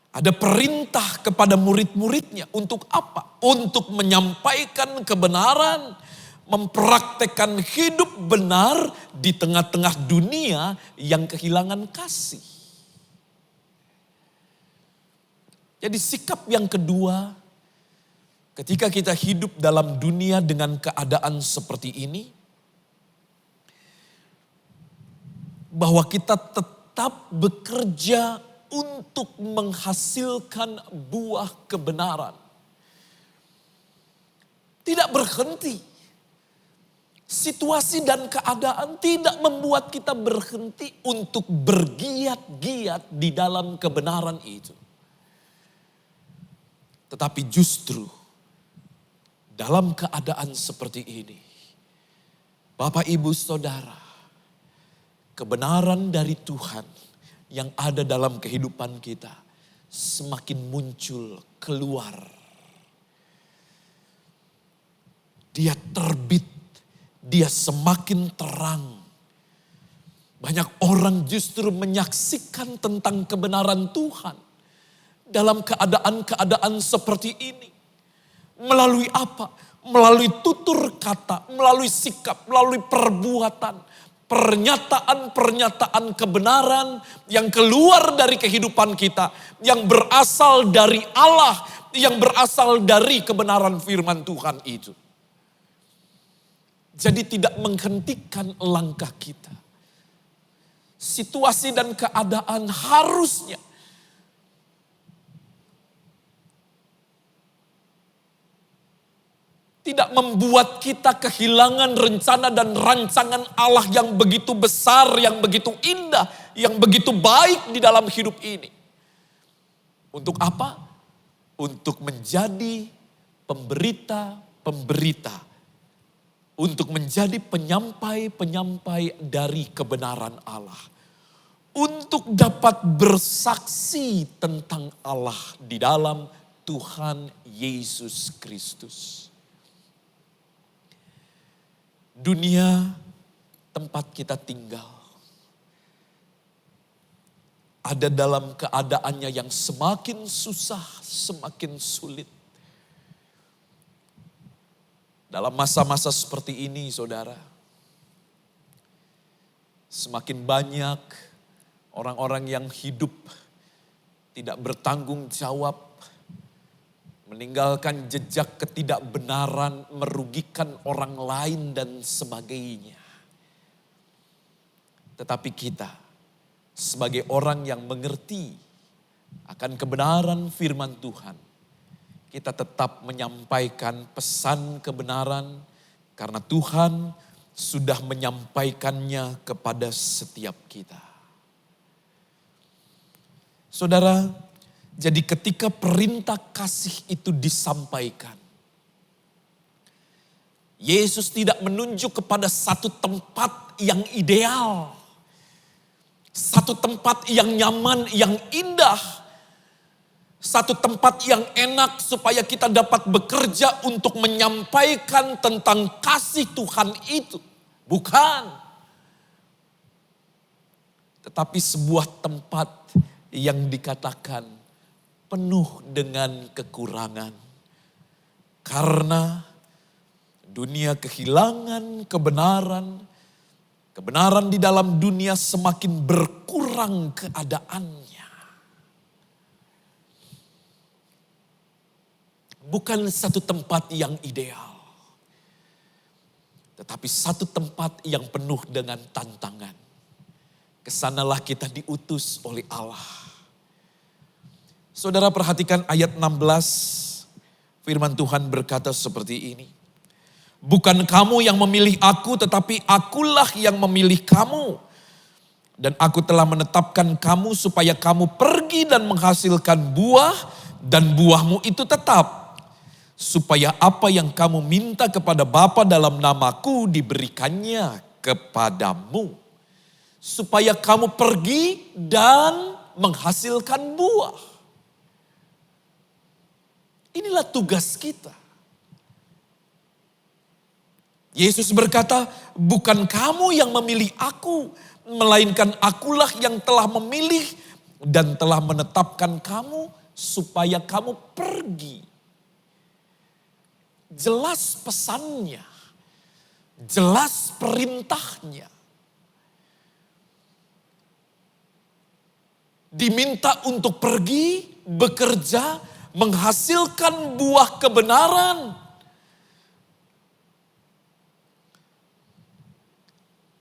Ada perintah kepada murid-muridnya. Untuk apa? Untuk menyampaikan kebenaran, mempraktekkan hidup benar di tengah-tengah dunia yang kehilangan kasih. Jadi sikap yang kedua, ketika kita hidup dalam dunia dengan keadaan seperti ini, bahwa kita tetap bekerja untuk menghasilkan buah kebenaran. Tidak berhenti. Situasi dan keadaan tidak membuat kita berhenti untuk bergiat-giat di dalam kebenaran itu. Tetapi justru dalam keadaan seperti ini, Bapak, Ibu, Saudara, kebenaran dari Tuhan yang ada dalam kehidupan kita semakin muncul keluar. Dia terbit, dia semakin terang. Banyak orang justru menyaksikan tentang kebenaran Tuhan dalam keadaan-keadaan seperti ini. Melalui apa? Melalui tutur kata, melalui sikap, melalui perbuatan. Pernyataan-pernyataan kebenaran yang keluar dari kehidupan kita. Yang berasal dari Allah, yang berasal dari kebenaran firman Tuhan itu. Jadi tidak menghentikan langkah kita. Situasi dan keadaan harusnya tidak membuat kita kehilangan rencana dan rancangan Allah yang begitu besar, yang begitu indah, yang begitu baik di dalam hidup ini. Untuk apa? Untuk menjadi pemberita-pemberita. Untuk menjadi penyampai-penyampai dari kebenaran Allah. Untuk dapat bersaksi tentang Allah di dalam Tuhan Yesus Kristus. Dunia tempat kita tinggal ada dalam keadaannya yang semakin susah, semakin sulit. Dalam masa-masa seperti ini, saudara, semakin banyak orang-orang yang hidup tidak bertanggung jawab, meninggalkan jejak ketidakbenaran, merugikan orang lain dan sebagainya. Tetapi kita sebagai orang yang mengerti akan kebenaran firman Tuhan, kita tetap menyampaikan pesan kebenaran karena Tuhan sudah menyampaikannya kepada setiap kita. Saudara, jadi ketika perintah kasih itu disampaikan, Yesus tidak menunjuk kepada satu tempat yang ideal. Satu tempat yang nyaman, yang indah. Satu tempat yang enak supaya kita dapat bekerja untuk menyampaikan tentang kasih Tuhan itu. Bukan. Tetapi sebuah tempat yang dikatakan penuh dengan kekurangan. Karena dunia kehilangan kebenaran. Kebenaran di dalam dunia semakin berkurang keadaannya. Bukan satu tempat yang ideal. Tetapi satu tempat yang penuh dengan tantangan. Kesanalah kita diutus oleh Allah. Saudara perhatikan ayat 16, firman Tuhan berkata seperti ini. Bukan kamu yang memilih aku, tetapi akulah yang memilih kamu. Dan aku telah menetapkan kamu supaya kamu pergi dan menghasilkan buah, dan buahmu itu tetap. Supaya apa yang kamu minta kepada Bapa dalam namaku diberikannya kepadamu. Supaya kamu pergi dan menghasilkan buah. Inilah tugas kita. Yesus berkata, bukan kamu yang memilih aku, melainkan akulah yang telah memilih dan telah menetapkan kamu supaya kamu pergi. Jelas pesannya, jelas perintahnya. Diminta untuk pergi, bekerja, menghasilkan buah kebenaran.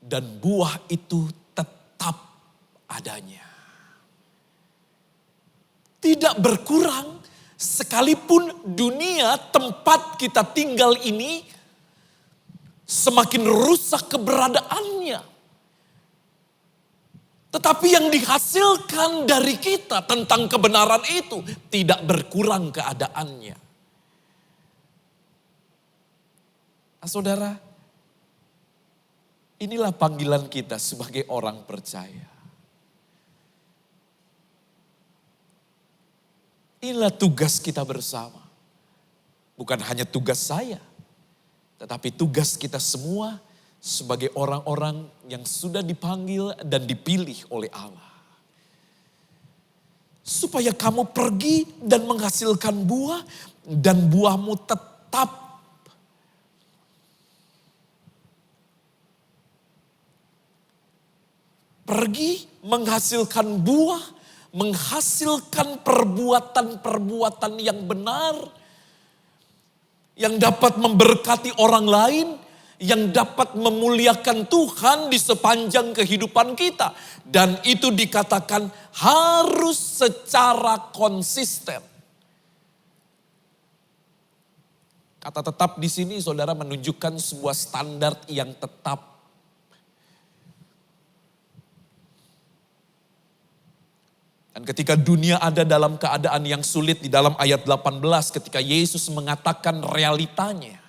Dan buah itu tetap adanya. Tidak berkurang sekalipun dunia tempat kita tinggal ini semakin rusak keberadaannya. Tetapi yang dihasilkan dari kita tentang kebenaran itu tidak berkurang keadaannya. Nah, saudara, inilah panggilan kita sebagai orang percaya. Inilah tugas kita bersama. Bukan hanya tugas saya, tetapi tugas kita semua sebagai orang-orang yang sudah dipanggil dan dipilih oleh Allah. Supaya kamu pergi dan menghasilkan buah dan buahmu tetap. Pergi menghasilkan buah, menghasilkan perbuatan-perbuatan yang benar, yang dapat memberkati orang lain, yang dapat memuliakan Tuhan di sepanjang kehidupan kita. Dan itu dikatakan harus secara konsisten. Kata tetap di sini saudara menunjukkan sebuah standar yang tetap. Dan ketika dunia ada dalam keadaan yang sulit di dalam ayat 18 ketika Yesus mengatakan realitanya.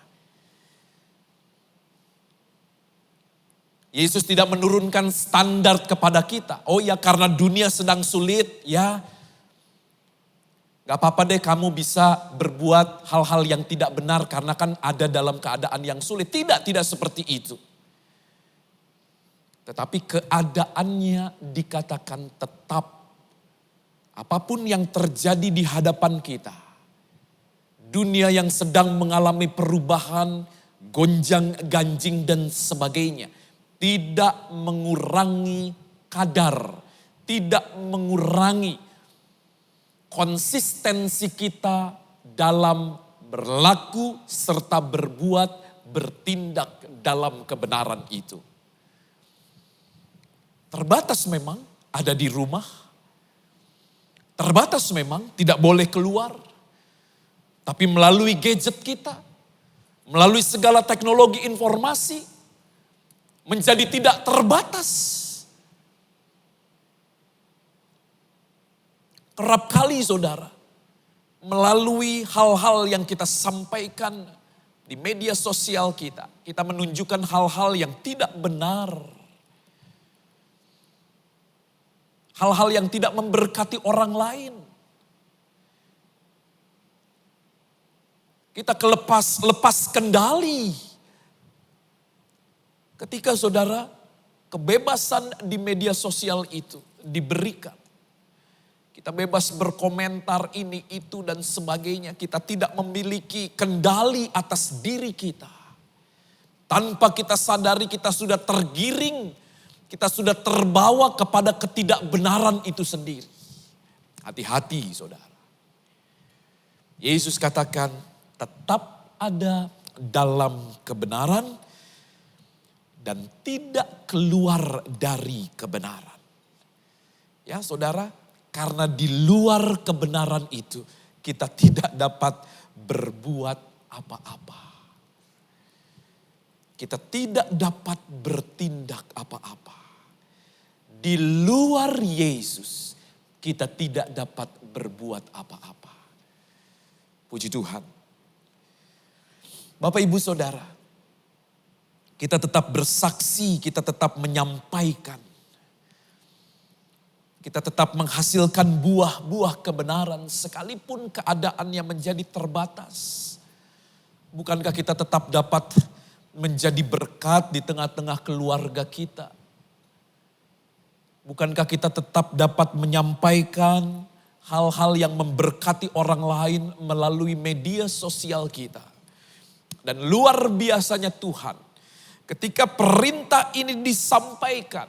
Yesus tidak menurunkan standar kepada kita. Oh ya karena dunia sedang sulit ya. Gak apa-apa deh kamu bisa berbuat hal-hal yang tidak benar karena kan ada dalam keadaan yang sulit. Tidak seperti itu. Tetapi keadaannya dikatakan tetap. Apapun yang terjadi di hadapan kita, dunia yang sedang mengalami perubahan, gonjang ganjing dan sebagainya, tidak mengurangi kadar, tidak mengurangi konsistensi kita dalam berlaku serta berbuat, bertindak dalam kebenaran itu. Terbatas memang ada di rumah. Terbatas memang, tidak boleh keluar. Tapi melalui gadget kita, melalui segala teknologi informasi, menjadi tidak terbatas. Kerap kali saudara, melalui hal-hal yang kita sampaikan di media sosial kita, kita menunjukkan hal-hal yang tidak benar. Hal-hal yang tidak memberkati orang lain. Kita lepas kendali. Ketika saudara kebebasan di media sosial itu diberikan. Kita bebas berkomentar ini, itu dan sebagainya. Kita tidak memiliki kendali atas diri kita. Tanpa kita sadari kita sudah tergiring. Kita sudah terbawa kepada ketidakbenaran itu sendiri. Hati-hati saudara. Yesus katakan tetap ada dalam kebenaran dan tidak keluar dari kebenaran. Ya saudara, karena di luar kebenaran itu kita tidak dapat berbuat apa-apa. Kita tidak dapat bertindak apa-apa. Di luar Yesus, kita tidak dapat berbuat apa-apa. Puji Tuhan. Bapak Ibu Saudara, kita tetap bersaksi, kita tetap menyampaikan. Kita tetap menghasilkan buah-buah kebenaran sekalipun keadaannya menjadi terbatas. Bukankah kita tetap dapat menjadi berkat di tengah-tengah keluarga kita? Bukankah kita tetap dapat menyampaikan hal-hal yang memberkati orang lain melalui media sosial kita. Dan luar biasanya Tuhan, ketika perintah ini disampaikan,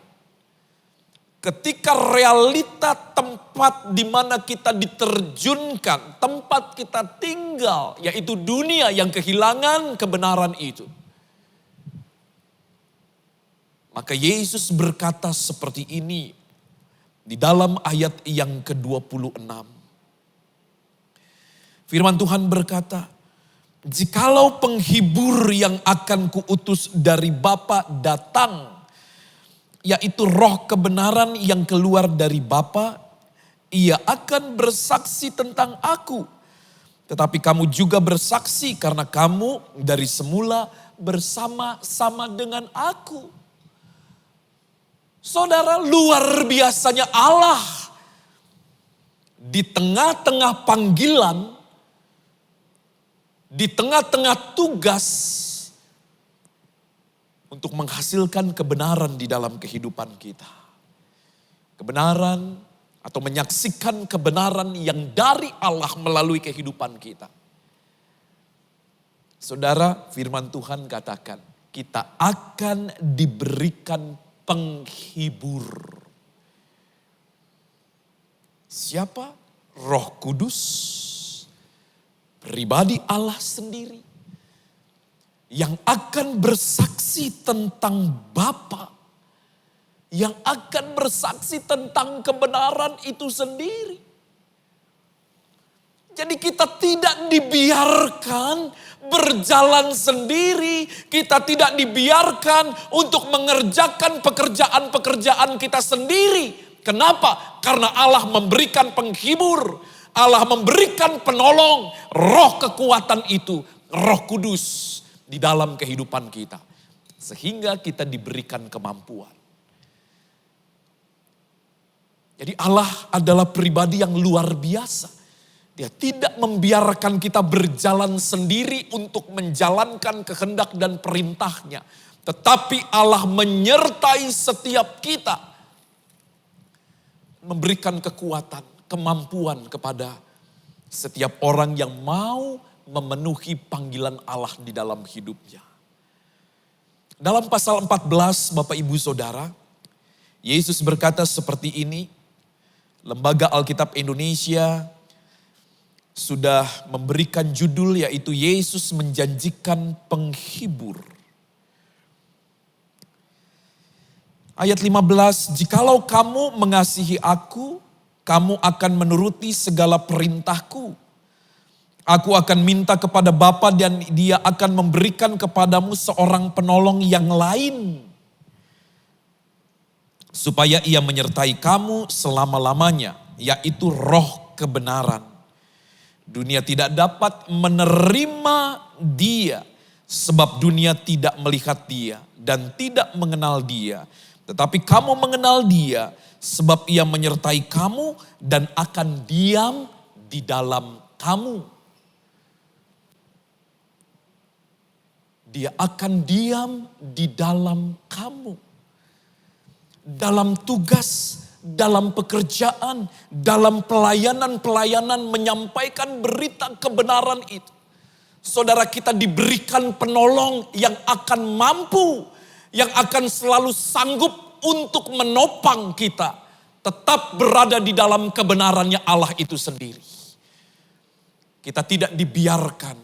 ketika realita tempat di mana kita diterjunkan, tempat kita tinggal, yaitu dunia yang kehilangan kebenaran itu. Maka Yesus berkata seperti ini di dalam ayat yang ke-26. Firman Tuhan berkata, jikalau penghibur yang akan kuutus dari Bapa datang, yaitu roh kebenaran yang keluar dari Bapa, ia akan bersaksi tentang aku. Tetapi kamu juga bersaksi karena kamu dari semula bersama-sama dengan aku. Saudara, luar biasanya Allah di tengah-tengah panggilan, di tengah-tengah tugas untuk menghasilkan kebenaran di dalam kehidupan kita. Kebenaran atau menyaksikan kebenaran yang dari Allah melalui kehidupan kita. Saudara, firman Tuhan katakan, kita akan diberikan penghibur. Siapa? Roh Kudus, pribadi Allah sendiri, yang akan bersaksi tentang Bapa, yang akan bersaksi tentang kebenaran itu sendiri. Jadi kita tidak dibiarkan berjalan sendiri, kita tidak dibiarkan untuk mengerjakan pekerjaan-pekerjaan kita sendiri. Kenapa? Karena Allah memberikan penghibur, Allah memberikan penolong, roh kekuatan itu, Roh Kudus di dalam kehidupan kita. Sehingga kita diberikan kemampuan. Jadi Allah adalah pribadi yang luar biasa. Dia tidak membiarkan kita berjalan sendiri untuk menjalankan kehendak dan perintahnya. Tetapi Allah menyertai setiap kita. Memberikan kekuatan, kemampuan kepada setiap orang yang mau memenuhi panggilan Allah di dalam hidupnya. Dalam pasal 14, Bapak Ibu Saudara, Yesus berkata seperti ini. Lembaga Alkitab Indonesia sudah memberikan judul yaitu Yesus menjanjikan penghibur. Ayat 15, jikalau kamu mengasihi aku, kamu akan menuruti segala perintahku. Aku akan minta kepada Bapa dan Dia akan memberikan kepadamu seorang penolong yang lain. Supaya Ia menyertai kamu selama-lamanya, yaitu roh kebenaran. Dunia tidak dapat menerima Dia, sebab dunia tidak melihat Dia dan tidak mengenal Dia. Tetapi kamu mengenal Dia, sebab Ia menyertai kamu dan akan diam di dalam kamu. Dia akan diam di dalam kamu. Dalam tugas, dalam pekerjaan, dalam pelayanan-pelayanan menyampaikan berita kebenaran itu. Saudara, kita diberikan penolong yang akan mampu, yang akan selalu sanggup untuk menopang kita. Tetap berada di dalam kebenarannya Allah itu sendiri. Kita tidak dibiarkan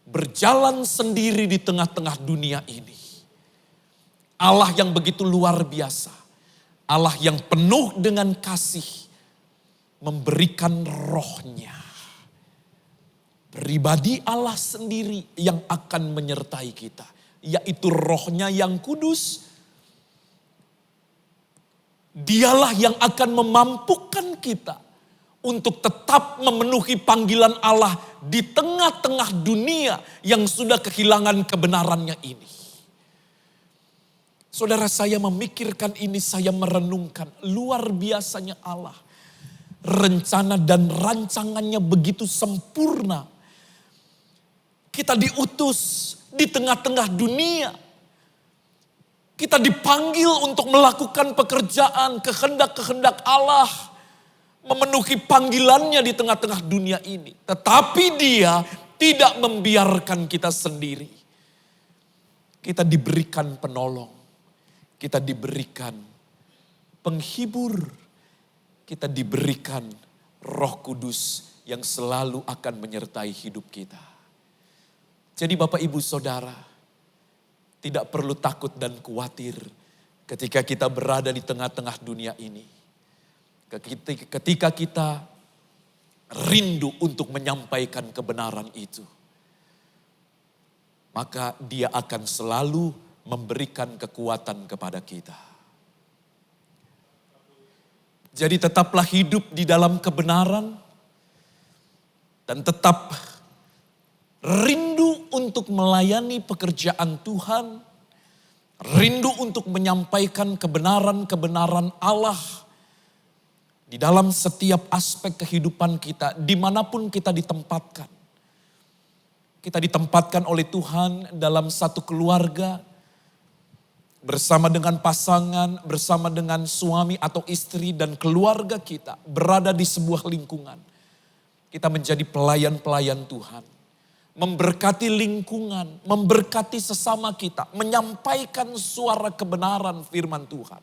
berjalan sendiri di tengah-tengah dunia ini. Allah yang begitu luar biasa. Allah yang penuh dengan kasih. Memberikan rohnya. Pribadi Allah sendiri yang akan menyertai kita. Yaitu rohnya yang kudus. Dialah yang akan memampukan kita. Untuk tetap memenuhi panggilan Allah di tengah-tengah dunia yang sudah kehilangan kebenarannya ini. Saudara, saya memikirkan ini, saya merenungkan luar biasanya Allah. Rencana dan rancangannya begitu sempurna. Kita diutus di tengah-tengah dunia. Kita dipanggil untuk melakukan pekerjaan, kehendak-kehendak Allah. memenuhi panggilannya di tengah-tengah dunia ini. Tetapi dia tidak membiarkan kita sendiri. Kita diberikan penolong, kita diberikan penghibur, kita diberikan Roh Kudus yang selalu akan menyertai hidup kita. Jadi Bapak Ibu Saudara, tidak perlu takut dan khawatir ketika kita berada di tengah-tengah dunia ini. Ketika kita rindu untuk menyampaikan kebenaran itu, maka Dia akan selalu memberikan kekuatan kepada kita. Jadi tetaplah hidup di dalam kebenaran dan tetap rindu untuk melayani pekerjaan Tuhan, rindu untuk menyampaikan kebenaran-kebenaran Allah di dalam setiap aspek kehidupan kita, dimanapun kita ditempatkan. Kita ditempatkan oleh Tuhan dalam satu keluarga, bersama dengan pasangan, bersama dengan suami atau istri dan keluarga kita, berada di sebuah lingkungan. Kita menjadi pelayan-pelayan Tuhan. Memberkati lingkungan, memberkati sesama kita, menyampaikan suara kebenaran firman Tuhan.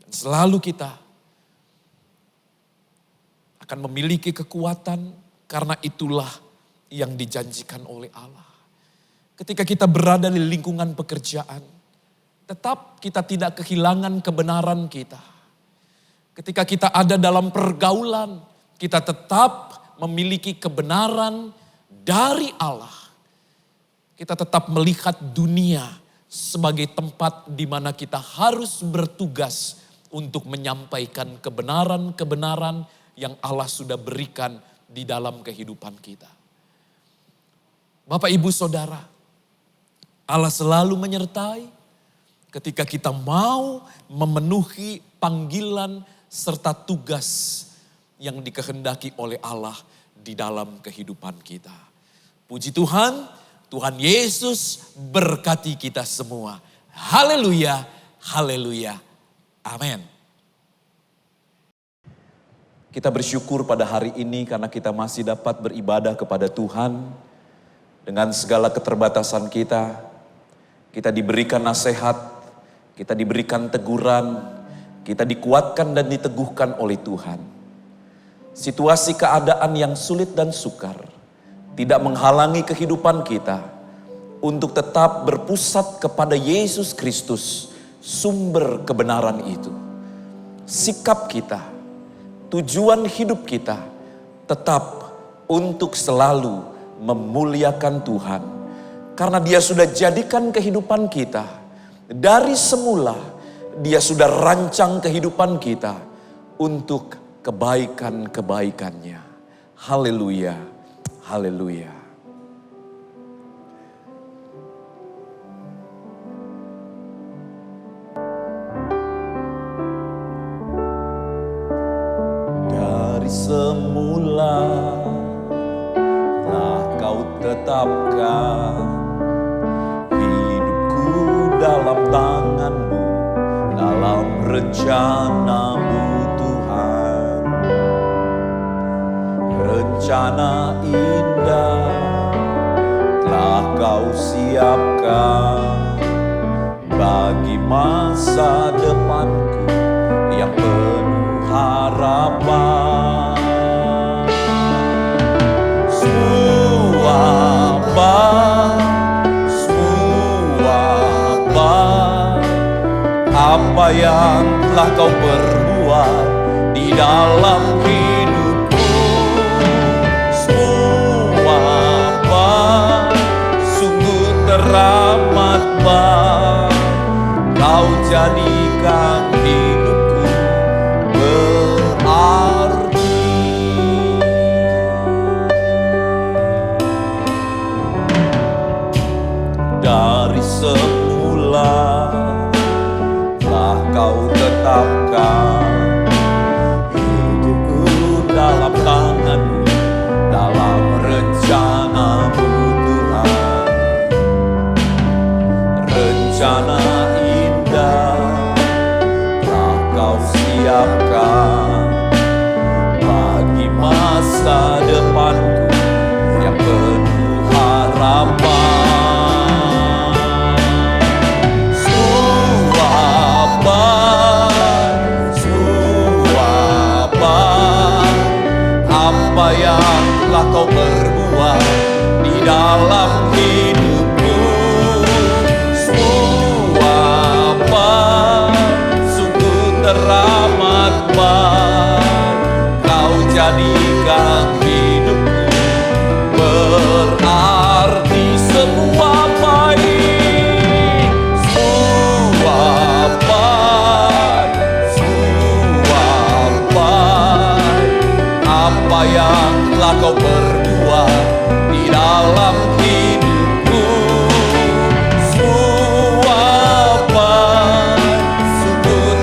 Dan selalu kita akan memiliki kekuatan karena itulah yang dijanjikan oleh Allah. Ketika kita berada di lingkungan pekerjaan, tetap kita tidak kehilangan kebenaran kita. Ketika kita ada dalam pergaulan, kita tetap memiliki kebenaran dari Allah. Kita tetap melihat dunia sebagai tempat di mana kita harus bertugas untuk menyampaikan kebenaran-kebenaran yang Allah sudah berikan di dalam kehidupan kita. Bapak, Ibu, Saudara, Allah selalu menyertai ketika kita mau memenuhi panggilan serta tugas yang dikehendaki oleh Allah di dalam kehidupan kita. Puji Tuhan, Tuhan Yesus berkati kita semua. Haleluya, haleluya, amin. Kita bersyukur pada hari ini karena kita masih dapat beribadah kepada Tuhan. Dengan segala keterbatasan kita, kita diberikan nasihat, kita diberikan teguran, kita dikuatkan dan diteguhkan oleh Tuhan. Situasi keadaan yang sulit dan sukar tidak menghalangi kehidupan kita untuk tetap berpusat kepada Yesus Kristus, sumber kebenaran itu. Sikap kita, tujuan hidup kita tetap untuk selalu memuliakan Tuhan. Karena Dia sudah jadikan kehidupan kita dari semula, Dia sudah rancang kehidupan kita untuk kebaikan-kebaikannya. Haleluya, haleluya. Dari semula telah Kau tetapkan hidupku dalam tangan-Mu, dalam rencana-Mu Tuhan. Rencana indah telah Kau siapkan bagi masa depanku yang penuh harapan. Apa yang telah Kau perbuat di dalam hidupku, semua sungguh teramat baik. Kau jadikan hidupku berarti. Dari semula telah Kau tetapkan hidupku dalam tangan-Mu, dalam rencana-Mu Tuhan. Rencana indah telah Kau siapkan apa yang telah kau perbuat di dalam hidupku. Apa sungguh teramat baik, kau jadikan hidupku berarti semua baik. Semua baik, semua baik, apa yang telah kau perbuat di dalam hidupku.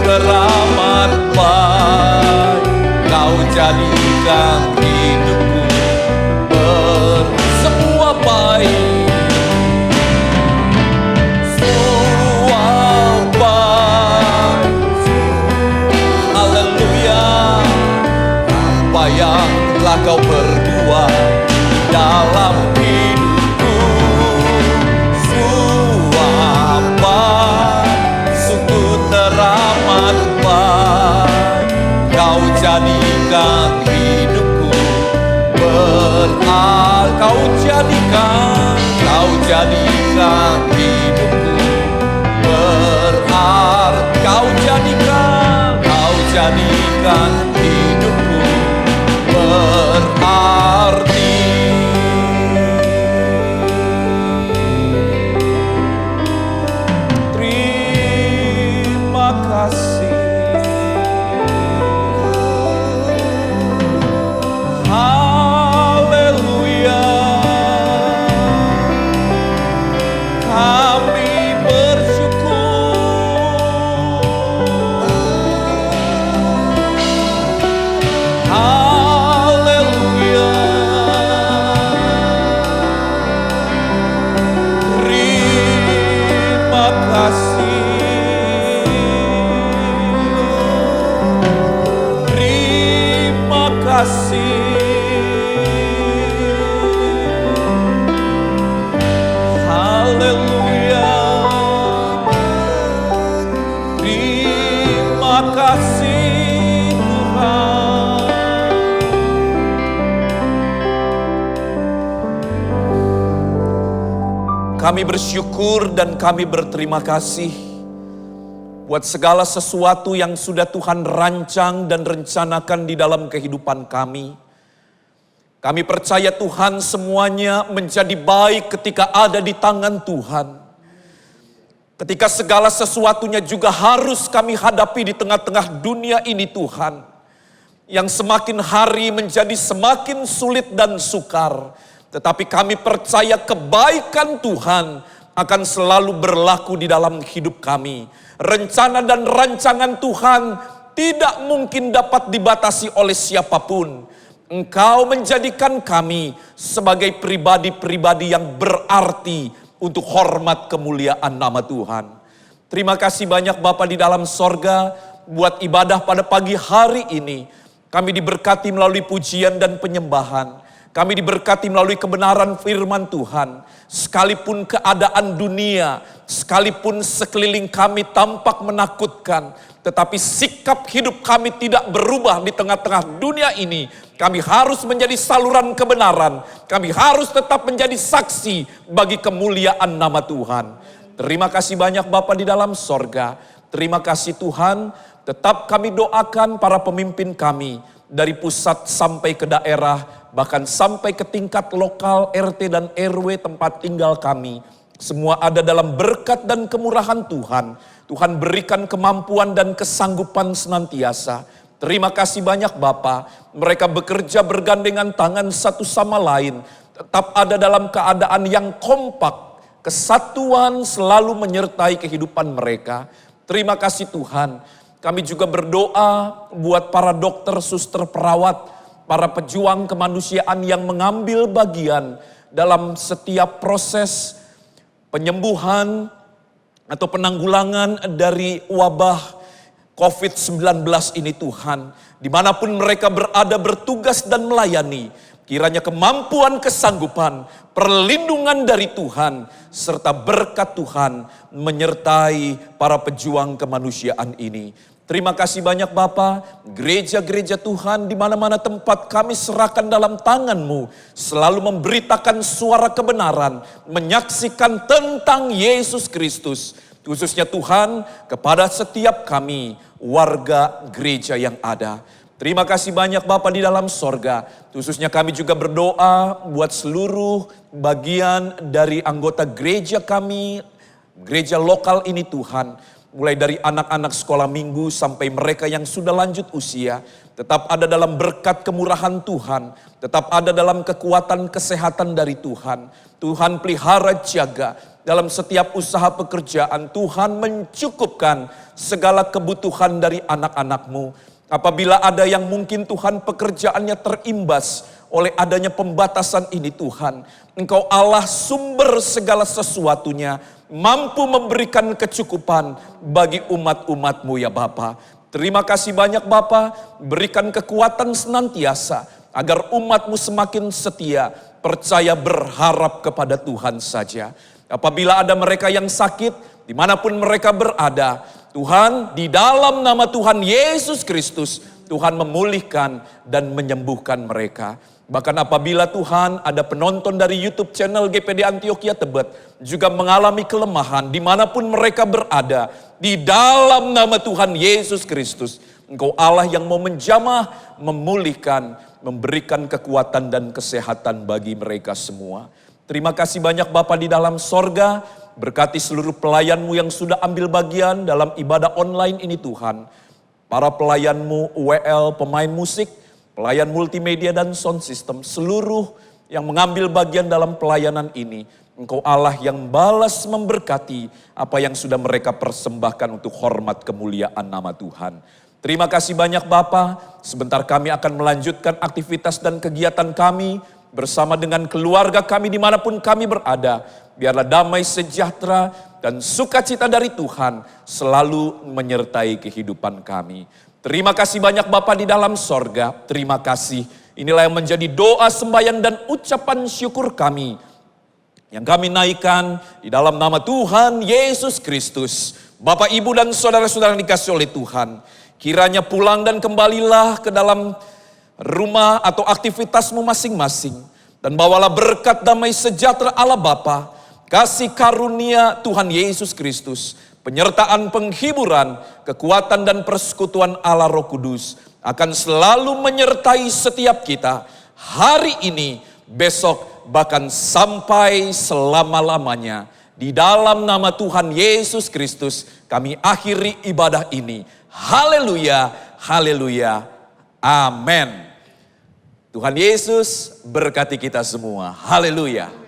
Teramat baik, kau jadikan hidupku semua baik. Semua baik, haleluya. Apa yang telah kau perbuat di dalam hidupku. Semua baik, sungguh teramat baik, kau jadikan hidupku berarti. Kau jadikan hidupku berarti. Kau jadikan hidupku berarti. Terima kasih. Haleluya. Kami bersyukur. Haleluya. Terima kasih. Terima kasih. Haleluya. Terima kasih Tuhan. Kami bersyukur dan kami berterima kasih buat segala sesuatu yang sudah Tuhan rancang dan rencanakan di dalam kehidupan kami. Kami percaya Tuhan semuanya menjadi baik ketika ada di tangan Tuhan. Ketika segala sesuatunya juga harus kami hadapi di tengah-tengah dunia ini Tuhan. Yang semakin hari menjadi semakin sulit dan sukar. Tetapi kami percaya kebaikan Tuhan akan selalu berlaku di dalam hidup kami. Rencana dan rancangan Tuhan tidak mungkin dapat dibatasi oleh siapapun. Engkau menjadikan kami sebagai pribadi-pribadi yang berarti untuk hormat kemuliaan nama Tuhan. Terima kasih banyak Bapa di dalam sorga buat ibadah pada pagi hari ini. Kami diberkati melalui pujian dan penyembahan. Kami diberkati melalui kebenaran firman Tuhan. Sekalipun keadaan dunia, sekalipun sekeliling kami tampak menakutkan, tetapi sikap hidup kami tidak berubah di tengah-tengah dunia ini. Kami harus menjadi saluran kebenaran. Kami harus tetap menjadi saksi bagi kemuliaan nama Tuhan. Terima kasih banyak Bapa di dalam sorga. Terima kasih Tuhan. Tetap kami doakan para pemimpin kami. Dari pusat sampai ke daerah, bahkan sampai ke tingkat lokal RT dan RW tempat tinggal kami. Semua ada dalam berkat dan kemurahan Tuhan. Tuhan berikan kemampuan dan kesanggupan senantiasa. Terima kasih banyak Bapa. Mereka bekerja bergandengan tangan satu sama lain. Tetap ada dalam keadaan yang kompak. Kesatuan selalu menyertai kehidupan mereka. Terima kasih Tuhan. Kami juga berdoa buat para dokter, suster, perawat, para pejuang kemanusiaan yang mengambil bagian dalam setiap proses penyembuhan atau penanggulangan dari wabah COVID-19 ini Tuhan. Dimanapun mereka berada bertugas dan melayani, Kiranya kemampuan, kesanggupan, perlindungan dari Tuhan, serta berkat Tuhan menyertai para pejuang kemanusiaan ini. Terima kasih banyak Bapa, gereja-gereja Tuhan di mana-mana tempat kami serahkan dalam tangan-Mu. Selalu memberitakan suara kebenaran, menyaksikan tentang Yesus Kristus. Khususnya Tuhan kepada setiap kami, warga gereja yang ada. Terima kasih banyak Bapa di dalam sorga. Khususnya kami juga berdoa buat seluruh bagian dari anggota gereja kami, gereja lokal ini Tuhan. Mulai dari anak-anak sekolah minggu sampai mereka yang sudah lanjut usia. Tetap ada dalam berkat kemurahan Tuhan. Tetap ada dalam kekuatan kesehatan dari Tuhan. Tuhan pelihara jaga dalam setiap usaha pekerjaan. Tuhan mencukupkan segala kebutuhan dari anak-anak-Mu. Apabila ada yang mungkin Tuhan pekerjaannya terimbas oleh adanya pembatasan ini Tuhan. Engkau Allah sumber segala sesuatunya. Mampu memberikan kecukupan bagi umat-umat-Mu ya Bapa. Terima kasih banyak Bapa. Berikan kekuatan senantiasa agar umat-Mu semakin setia. Percaya berharap kepada Tuhan saja. Apabila ada mereka yang sakit, dimanapun mereka berada, Tuhan, di dalam nama Tuhan Yesus Kristus, Tuhan memulihkan dan menyembuhkan mereka. Bahkan apabila Tuhan ada penonton dari YouTube channel GPD Antioquia Tebet juga mengalami kelemahan dimanapun mereka berada, di dalam nama Tuhan Yesus Kristus, Engkau Allah yang mau menjamah, memulihkan, memberikan kekuatan dan kesehatan bagi mereka semua. Terima kasih banyak Bapa di dalam sorga. Berkati seluruh pelayan-Mu yang sudah ambil bagian dalam ibadah online ini Tuhan. Para pelayan-Mu WL, pemain musik, pelayan multimedia dan sound system. Seluruh yang mengambil bagian dalam pelayanan ini. Engkau Allah yang balas memberkati apa yang sudah mereka persembahkan untuk hormat kemuliaan nama Tuhan. Terima kasih banyak Bapa. Sebentar kami akan melanjutkan aktivitas dan kegiatan kami bersama dengan keluarga kami dimanapun kami berada. Biarlah damai sejahtera dan sukacita dari Tuhan selalu menyertai kehidupan kami. Terima kasih banyak Bapa di dalam sorga. Terima kasih. Inilah yang menjadi doa sembahyang dan ucapan syukur kami. Yang kami naikkan di dalam nama Tuhan Yesus Kristus. Bapak, Ibu dan saudara-saudara yang dikasihi oleh Tuhan. Kiranya pulang dan kembalilah ke dalam rumah atau aktivitasmu masing-masing. Dan bawalah berkat damai sejahtera Allah Bapa, kasih karunia Tuhan Yesus Kristus, penyertaan penghiburan, kekuatan dan persekutuan Allah Roh Kudus akan selalu menyertai setiap kita hari ini, besok, bahkan sampai selama-lamanya. Di dalam nama Tuhan Yesus Kristus kami akhiri ibadah ini. Haleluya, haleluya, amin. Tuhan Yesus berkati kita semua. Haleluya.